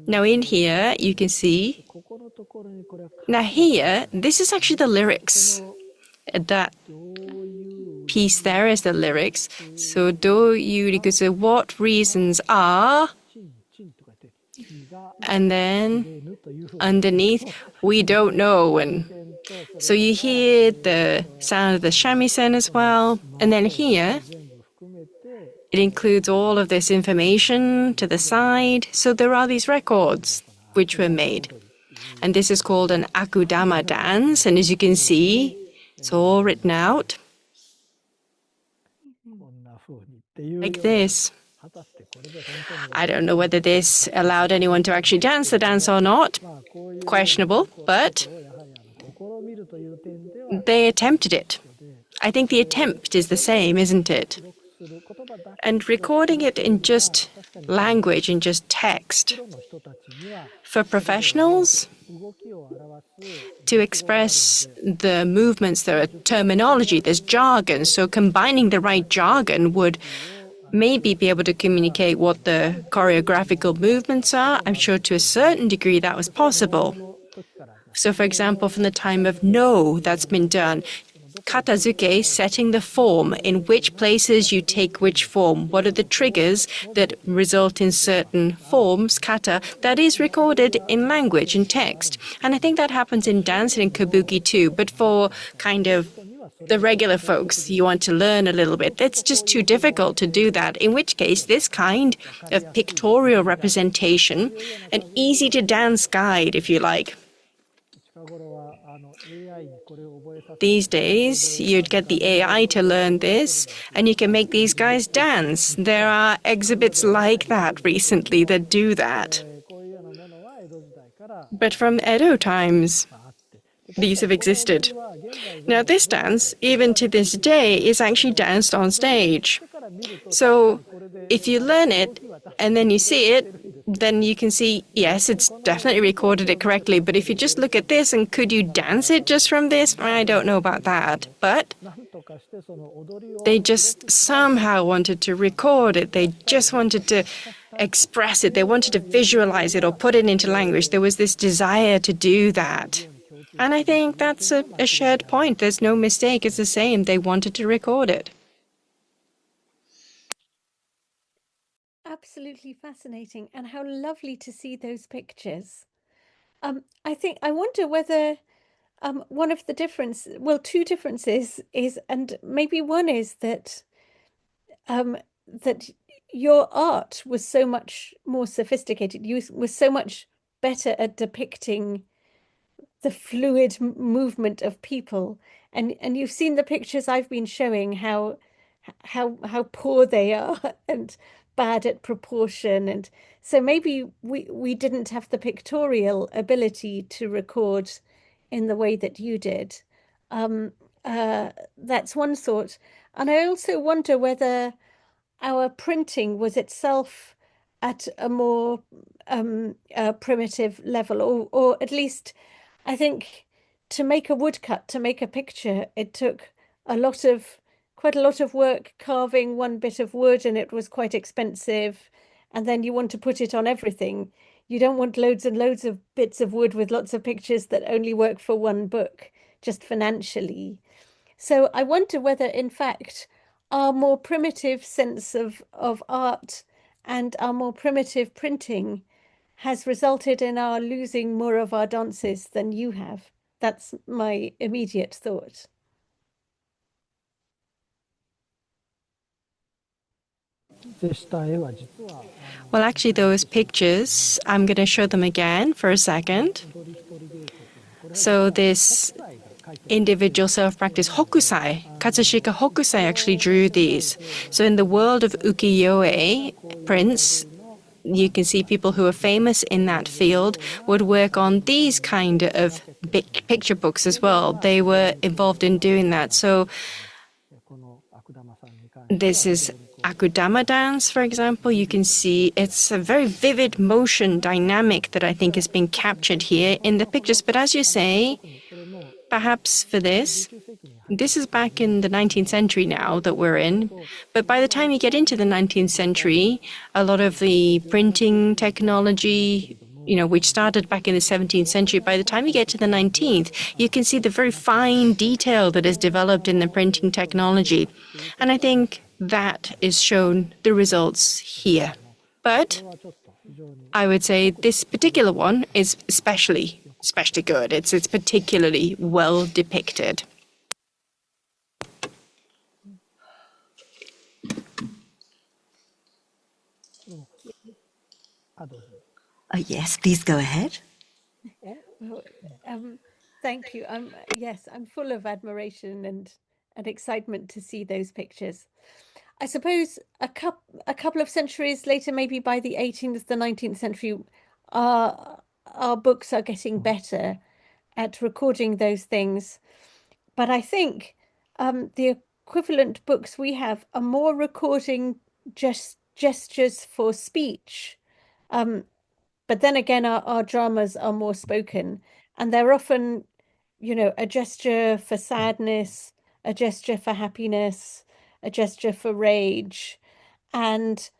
Now in here, you can see. Now here, this is actually the lyrics. That piece there is the lyrics. So do you, so what reasons are, and then underneath, we don't know. And so you hear the sound of the shamisen as well. And then here, it includes all of this information to the side. So there are these records which were made. And this is called an akudama dance. And as you can see, it's all written out like this. I don't know whether this allowed anyone to actually dance the dance or not. Questionable, but they attempted it. I think the attempt is the same, isn't it? And recording it in just language, in just text, for professionals to express the movements, there are terminology, there's jargon, so combining the right jargon would maybe be able to communicate what the choreographical movements are. I'm sure to a certain degree that was possible. So for example, from the time of No, that's been done. Katazuke, setting the form, in which places you take which form. What are the triggers that result in certain forms, kata, that is recorded in language, in text. And I think that happens in dance and in kabuki too. But for kind of the regular folks, you want to learn a little bit, it's just too difficult to do that. In which case, this kind of pictorial representation, an easy to dance guide, if you like. These days, you'd get the AI to learn this, and you can make these guys dance. There are exhibits like that recently that do that. But from Edo times, these have existed. Now, this dance, even to this day, is actually danced on stage. So if you learn it and then you see it, then you can see, yes, it's definitely recorded it correctly. But if you just look at this and could you dance it just from this? I don't know about that. But they just somehow wanted to record it. They just wanted to express it. They wanted to visualize it or put it into language. There was this desire to do that. And I think that's a shared point. There's no mistake. It's the same. They wanted to record it. Absolutely fascinating, and how lovely to see those pictures. I wonder whether one of the two differences is, and maybe one is that that your art was so much more sophisticated. You were so much better at depicting the fluid movement of people, and you've seen the pictures I've been showing, how poor they are and bad at proportion, and so maybe we didn't have the pictorial ability to record in the way that you did. That's one sort. And I also wonder whether our printing was itself at a more primitive level, or at least I think to make a woodcut, to make a picture, it took quite a lot of work carving one bit of wood, and it was quite expensive. And then you want to put it on everything. You don't want loads and loads of bits of wood with lots of pictures that only work for one book, just financially. So I wonder whether, in fact, our more primitive sense of art and our more primitive printing has resulted in our losing more of our dances than you have. That's my immediate thought. Well, actually, those pictures, I'm going to show them again for a second. So this individual self-practice, Hokusai, Katsushika Hokusai actually drew these. So in the world of ukiyo-e prints, you can see people who are famous in that field would work on these kind of picture books as well. They were involved in doing that. So this is Akudama dance, for example. You can see it's a very vivid motion dynamic that I think has been captured here in the pictures. But as you say, perhaps for this is back in the 19th century now that we're in. But by the time you get into the 19th century, a lot of the printing technology, which started back in the 17th century, by the time you get to the 19th, you can see the very fine detail that is developed in the printing technology. And I think that is shown the results here. But I would say this particular one is especially good. It's particularly well depicted. Yes, please go ahead. Well, thank you. Yes, I'm full of admiration and excitement to see those pictures. I suppose a couple of centuries later, maybe by the 18th, the 19th century, our books are getting better at recording those things. But I think the equivalent books we have are more recording just gestures for speech. But then again, our dramas are more spoken, and they're often, a gesture for sadness, a gesture for happiness, a gesture for rage, and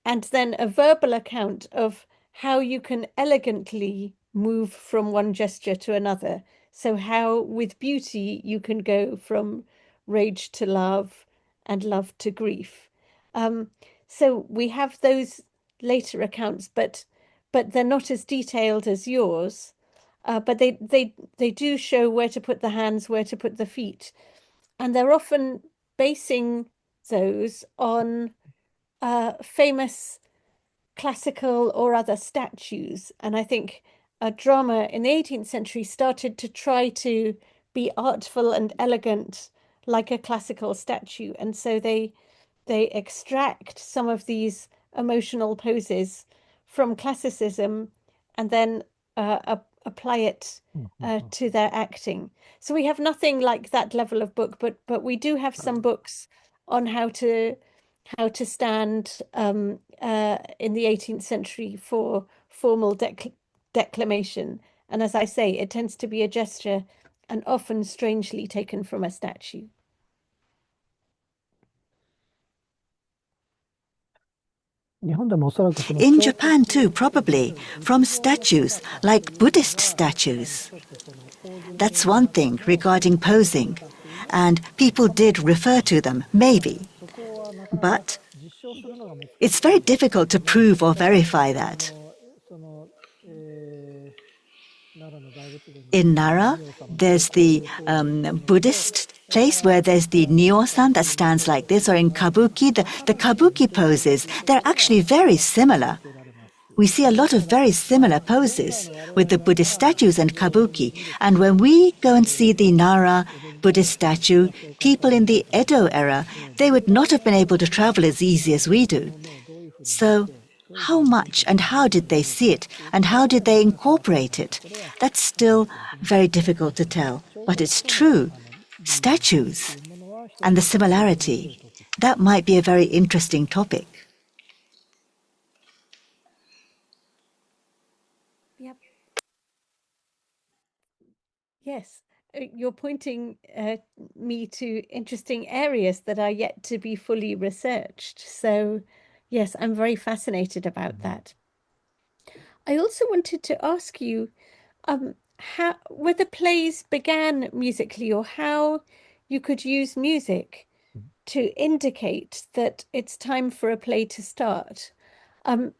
then a verbal account of how you can elegantly move from one gesture to another. So how with beauty you can go from rage to love and love to grief. So we have those later accounts, but they're not as detailed as yours. But they do show where to put the hands, where to put the feet, and they're often basing those on famous classical or other statues. And I think a drama in the 18th century started to try to be artful and elegant like a classical statue. And so they extract some of these emotional poses from classicism and then apply it to their acting. So we have nothing like that level of book, but we do have some books on how to stand in the 18th century for formal declamation. And as I say, it tends to be a gesture and often strangely taken from a statue. In Japan too, probably, from statues, like Buddhist statues. That's one thing regarding posing, and people did refer to them, maybe. But it's very difficult to prove or verify that. In Nara, there's the Buddhist place where there's the Nio-san that stands like this, or in Kabuki, the Kabuki poses, they're actually very similar. We see a lot of very similar poses with the Buddhist statues and Kabuki. And when we go and see the Nara Buddhist statue, people in the Edo era, they would not have been able to travel as easy as we do. So how much and how did they see it, and how did they incorporate it? That's still very difficult to tell. But it's true. Statues and the similarity, that might be a very interesting topic. Yep. Yes, you're pointing me to interesting areas that are yet to be fully researched. So, yes, I'm very fascinated about that. I also wanted to ask you how whether plays began musically or how you could use music to indicate that it's time for a play to start.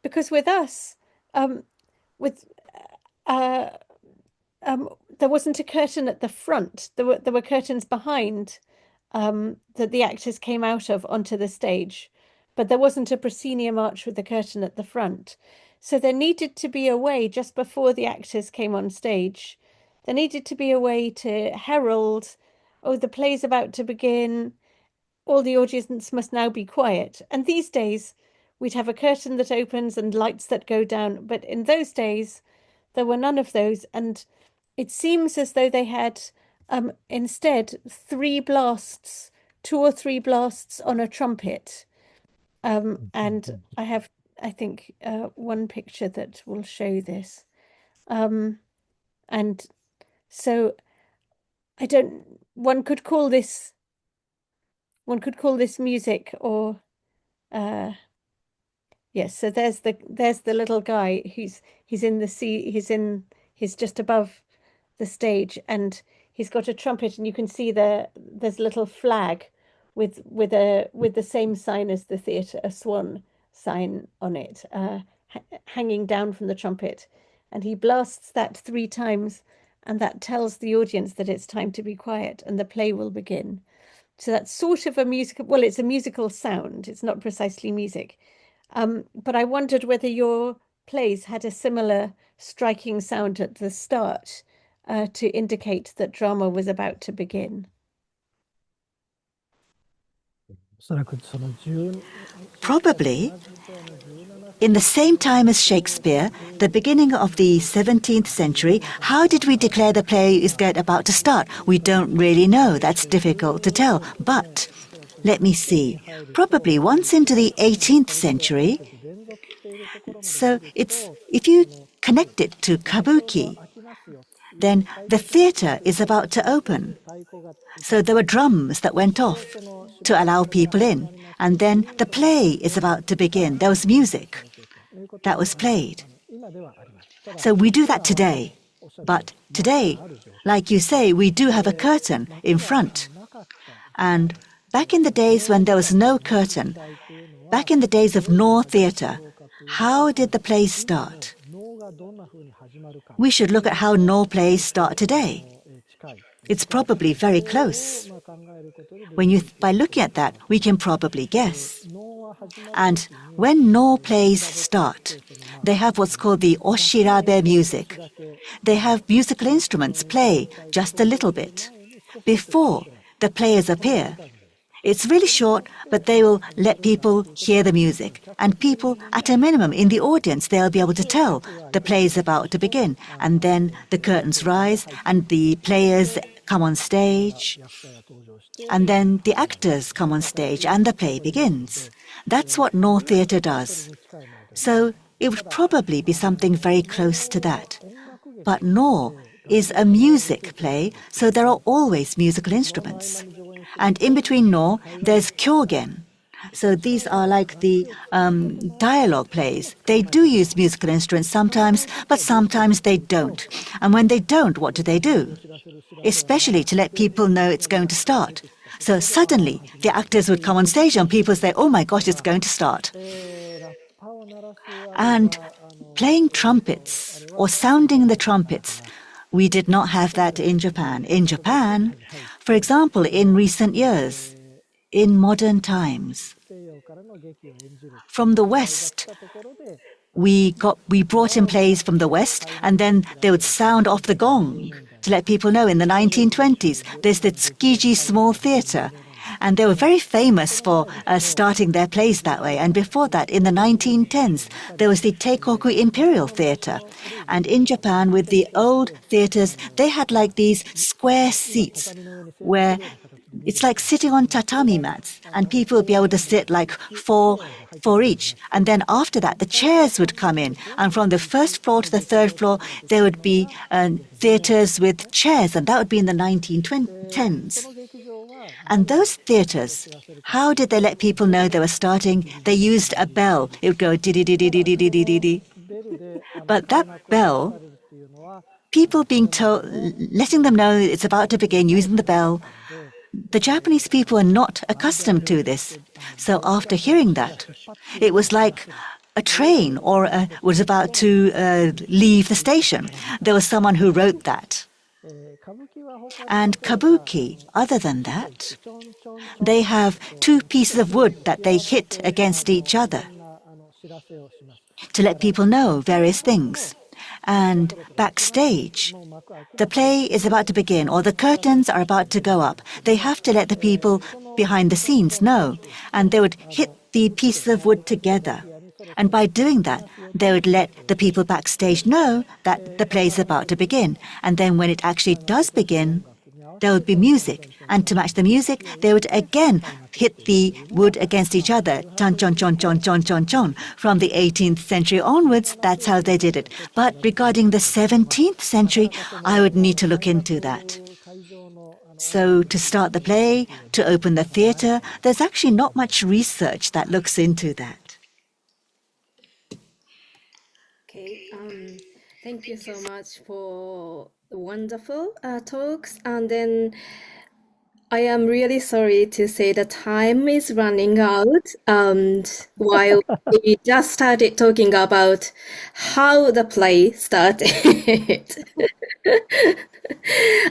Because with us, there wasn't a curtain at the front. There were curtains behind that the actors came out of onto the stage, but there wasn't a proscenium arch with the curtain at the front. So there needed to be a way just before the actors came on stage. There needed to be a way to herald, oh, the play's about to begin. All the audience must now be quiet. And these days, we'd have a curtain that opens and lights that go down. But in those days, there were none of those. And it seems as though they had instead 3 blasts, 2 or 3 blasts on a trumpet. And I have, I think, one picture that will show this. And so one could call this music, or yes, so there's the little guy he's just above the stage, and he's got a trumpet, and you can see there's a little flag with the same sign as the theatre, a swan sign on it, hanging down from the trumpet, and he blasts that 3 times, and that tells the audience that it's time to be quiet and the play will begin. So that's sort of a musical, well, it's a musical sound. It's not precisely music. But I wondered whether your plays had a similar striking sound at the start to indicate that drama was about to begin. Probably, in the same time as Shakespeare, the beginning of the 17th century, how did we declare the play is about to start? We don't really know. That's difficult to tell. But let me see. Probably once into the 18th century. So if you connect it to Kabuki, then the theatre is about to open. So there were drums that went off to allow people in. And then the play is about to begin. There was music that was played. So we do that today. But today, like you say, we do have a curtain in front. And back in the days when there was no curtain, back in the days of Noh theatre, how did the plays start? We should look at how Noh plays start today. It's probably very close. By looking at that, we can probably guess. And when Noh plays start, they have what's called the oshirabe music. They have musical instruments play just a little bit before the players appear. It's really short, but they will let people hear the music. And people, at a minimum, in the audience, they'll be able to tell the play is about to begin. And then the curtains rise, and the players come on stage. And then the actors come on stage, and the play begins. That's what Noh theatre does. So it would probably be something very close to that. But Noh is a music play, so there are always musical instruments. And in between Noh, there's kyogen. So these are like the dialogue plays. They do use musical instruments sometimes, but sometimes they don't. And when they don't, what do? Especially to let people know it's going to start. So suddenly, the actors would come on stage and people say, oh my gosh, it's going to start. And playing trumpets or sounding the trumpets, we did not have that in Japan. In Japan, for example, in recent years, in modern times, from the West, we brought in plays from the West, and then they would sound off the gong to let people know. In the 1920s, there's the Tsukiji Small Theatre, and they were very famous for starting their plays that way. And before that, in the 1910s, there was the Teikoku Imperial Theatre. And in Japan, with the old theatres, they had like these square seats where it's like sitting on tatami mats, and people would be able to sit like four each. And then after that, the chairs would come in. And from the first floor to the third floor, there would be theatres with chairs, and that would be in the 1910s. And those theatres, how did they let people know they were starting? They used a bell. It would go di-di-di-di-di-di-di-di-di. But that bell, people being told, letting them know it's about to begin, using the bell, the Japanese people are not accustomed to this. So after hearing that, it was like a train was about to leave the station. There was someone who wrote that. And kabuki, other than that, they have two pieces of wood that they hit against each other to let people know various things. And backstage, the play is about to begin, or the curtains are about to go up. They have to let the people behind the scenes know. And they would hit the pieces of wood together. And by doing that, they would let the people backstage know that the play is about to begin. And then when it actually does begin, there would be music. And to match the music, they would again hit the wood against each other. Chon, chon, chon, chon, chon, chon, chon. From the 18th century onwards, that's how they did it. But regarding the 17th century, I would need to look into that. So to start the play, to open the theatre, there's actually not much research that looks into that. Okay, thank you so much for the wonderful talks. And then I am really sorry to say the time is running out. And while we just started talking about how the play started.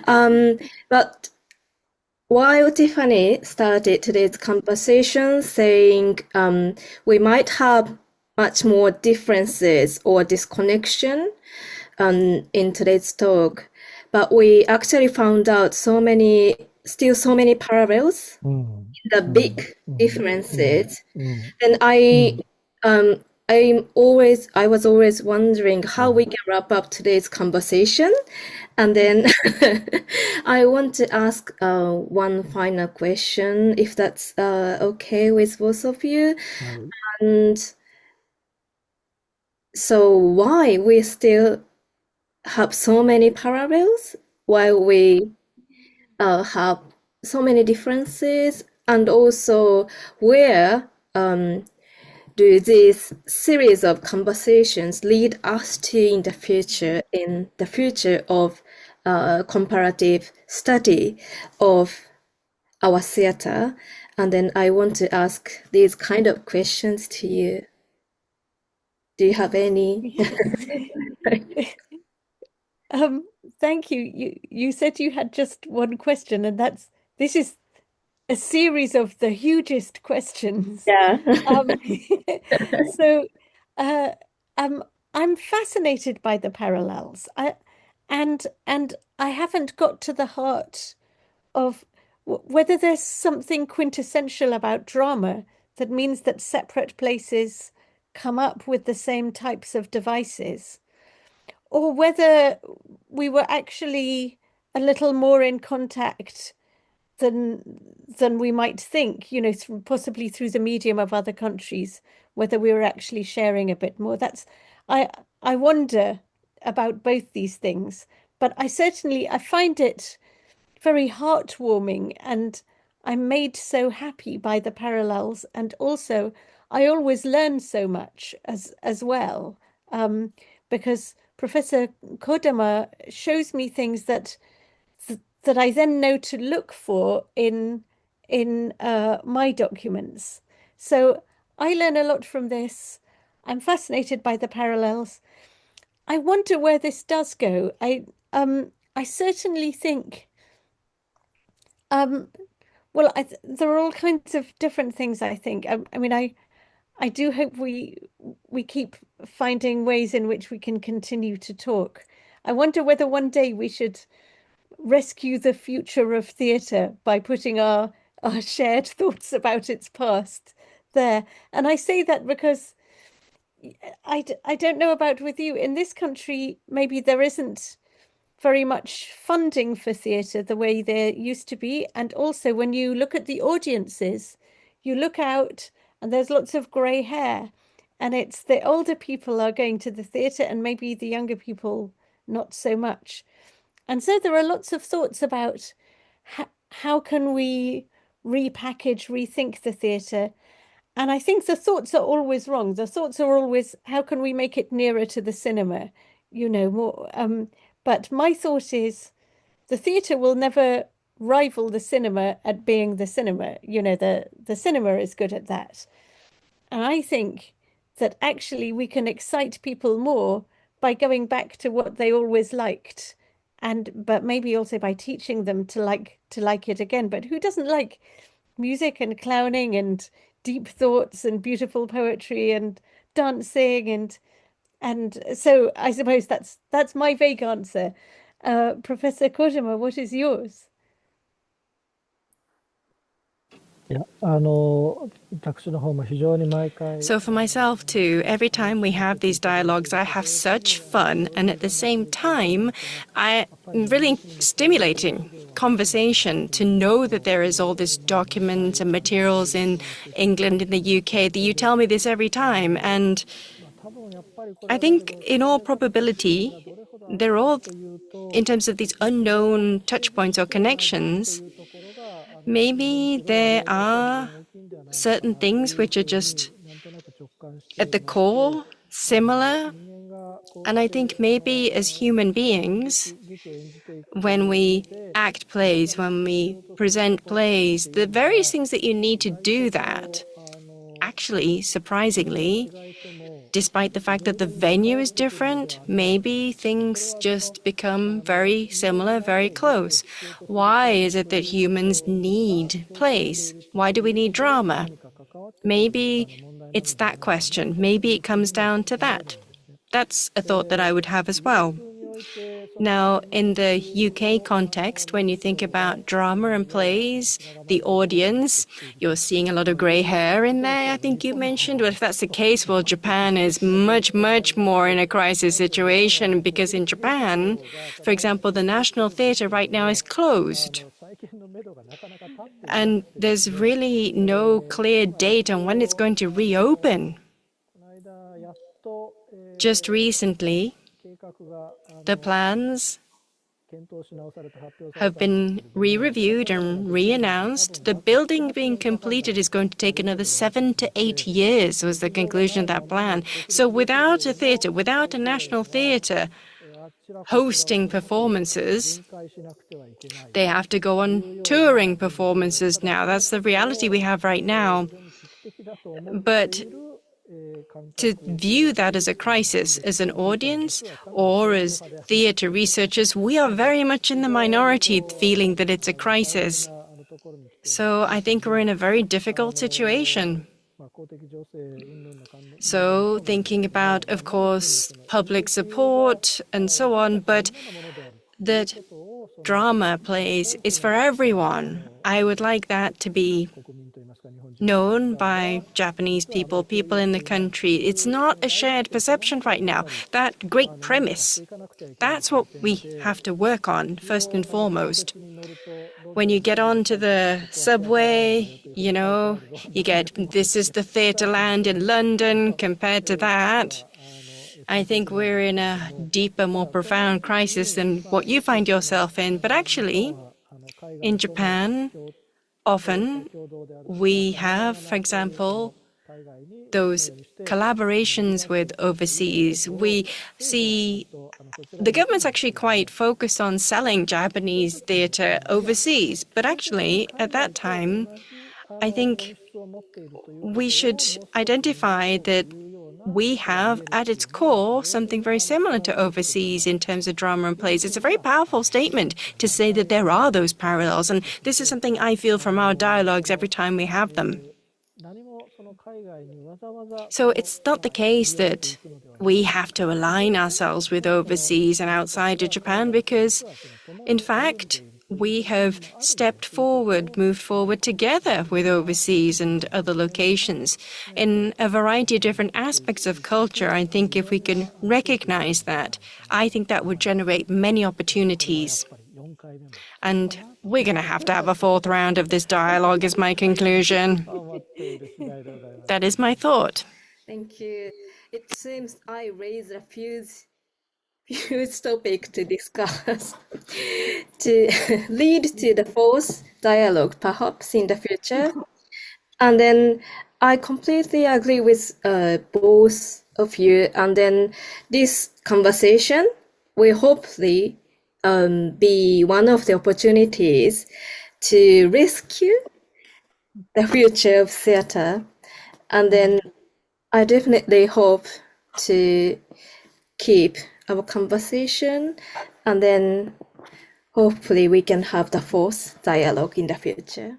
But while Tiffany started today's conversation saying we might have much more differences or disconnection in today's talk, but we actually found out so many parallels, the big differences. And I was always wondering how we can wrap up today's conversation. And then I want to ask one final question, if that's okay with both of you. And so why we still have so many parallels while we have so many differences, and also where do these series of conversations lead us to in the future of comparative study of our theater? And then I want to ask these kind of questions to you. Do you have any? Thank you. You said you had just one question, and this is a series of the hugest questions. Yeah. So I'm fascinated by the parallels. And I haven't got to the heart of whether there's something quintessential about drama that means that separate places come up with the same types of devices, or whether we were actually a little more in contact than we might think, possibly through the medium of other countries, whether we were actually sharing a bit more. I wonder about both these things, but I find it very heartwarming, and I'm made so happy by the parallels. And also, I always learn so much as well, because Professor Kodama shows me things that I then know to look for in my documents. So I learn a lot from this. I'm fascinated by the parallels. I wonder where this does go. I certainly think there are all kinds of different things, I think. I mean, I do hope we keep finding ways in which we can continue to talk. I wonder whether one day we should rescue the future of theatre by putting our shared thoughts about its past there. And I say that because I don't know about with you. In this country, maybe there isn't very much funding for theatre the way there used to be. And also when you look at the audiences, you look out and there's lots of grey hair. And it's the older people are going to the theatre and maybe the younger people not so much. And so there are lots of thoughts about how can we repackage, rethink the theatre. And I think the thoughts are always wrong. The thoughts are always, how can we make it nearer to the cinema, more. But my thought is the theatre will never rival the cinema at being the cinema. You know, the cinema is good at that. And I think that actually we can excite people more by going back to what they always liked. But maybe also by teaching them to like it again. But who doesn't like music and clowning and deep thoughts and beautiful poetry and dancing and so I suppose that's my vague answer. Professor Kodama, what is yours? いや、私の方も非常に毎回、 So for myself too, every time we have these dialogues, I have such fun, and at the same time, I really stimulating conversation to know that there is all this documents and materials in England, in the UK, that you tell me this every time, and 多分やっぱりこれ I think in all probability, they're all, in terms of these unknown touch points or connections, maybe there are certain things which are just なんとなく直感して at the core similar. 人間がこ And I think maybe as human beings, う劇を演じていく when we act plays, when we present plays, the various things that you need to do that, actually, surprisingly, 意外とも despite the fact that the venue is different, maybe things just become very similar, very close. Why is it that humans need plays? Why do we need drama? 何か関わって Maybe it's that question. Maybe it comes down to that. That's a thought that I would have as well. において Now, in the UK context, when you think about drama and plays, the audience, you're seeing a lot of grey hair in there, I think you mentioned. Well, if that's the case, well, Japan is much, much more in a crisis situation because in Japan, for example, the National Theatre right now is closed. 最近の目処がなかなか立って And there's really no clear date on when it's going to reopen. この間やっと、Just recently, 計画が the plans 検討し直されて発表され have た been re-reviewed and re-announced. The building being completed is going to take another 7 to 8 years, was the conclusion of that plan. So without a theatre, without a national theatre あちらこ hosting performances, ちら展開しなくてはいけない they have to go on touring performances now. That's the reality we have right now. 危機的だと思ってい But る、感 to 覚 view that as a crisis, as an audience or as theatre researchers, we are very much in the minority feeling that it's a crisis. がところに来て So I think we're in a very difficult situation. まあ、公的情勢云々の関連 So thinking about, of course, public support and so on, but ものである that ことをその drama plays is for everyone. I would like that to be 国民といいますか日本人 known by Japanese people, people in the country. It's not a shared perception right now. That great premise, 行かなくてはいけない that's what we have to work on first and foremost. に乗ると When you get onto the subway, you know, you get this is the theatre land in London compared to that. I think we're in a deeper, more profound crisis than what you find yourself in. But actually, あの海外 in Japan, often 共同である we have, for example, 海外に those collaborations with overseas. We see とそちら the government's actually quite focused on selling Japanese theatre overseas. But actually, at that time, I think を持っているという we should identify that we have at its core something very similar to overseas in terms of drama and plays. It's a very powerful statement to say that there are those parallels. And this is something I feel from our dialogues every time we have them. 何もその海外にわざわざ So it's not the case that we have to align ourselves with overseas and outside of Japan because, in fact, we have stepped forward, moved forward together with overseas and other locations in a variety of different aspects of culture. I think if we can recognize that, I think that would generate many opportunities. 4回目も And we're going to have a fourth round of this dialogue, is my conclusion. 待っている次第でございます。 That is my thought. Thank you. It seems I raised a huge topic to discuss to lead to the fourth dialogue, perhaps in the future. And then I completely agree with both of you. And then this conversation will hopefully be one of the opportunities to rescue the future of theatre. And then I definitely hope to keep our conversation, and then hopefully we can have the fourth dialogue in the future.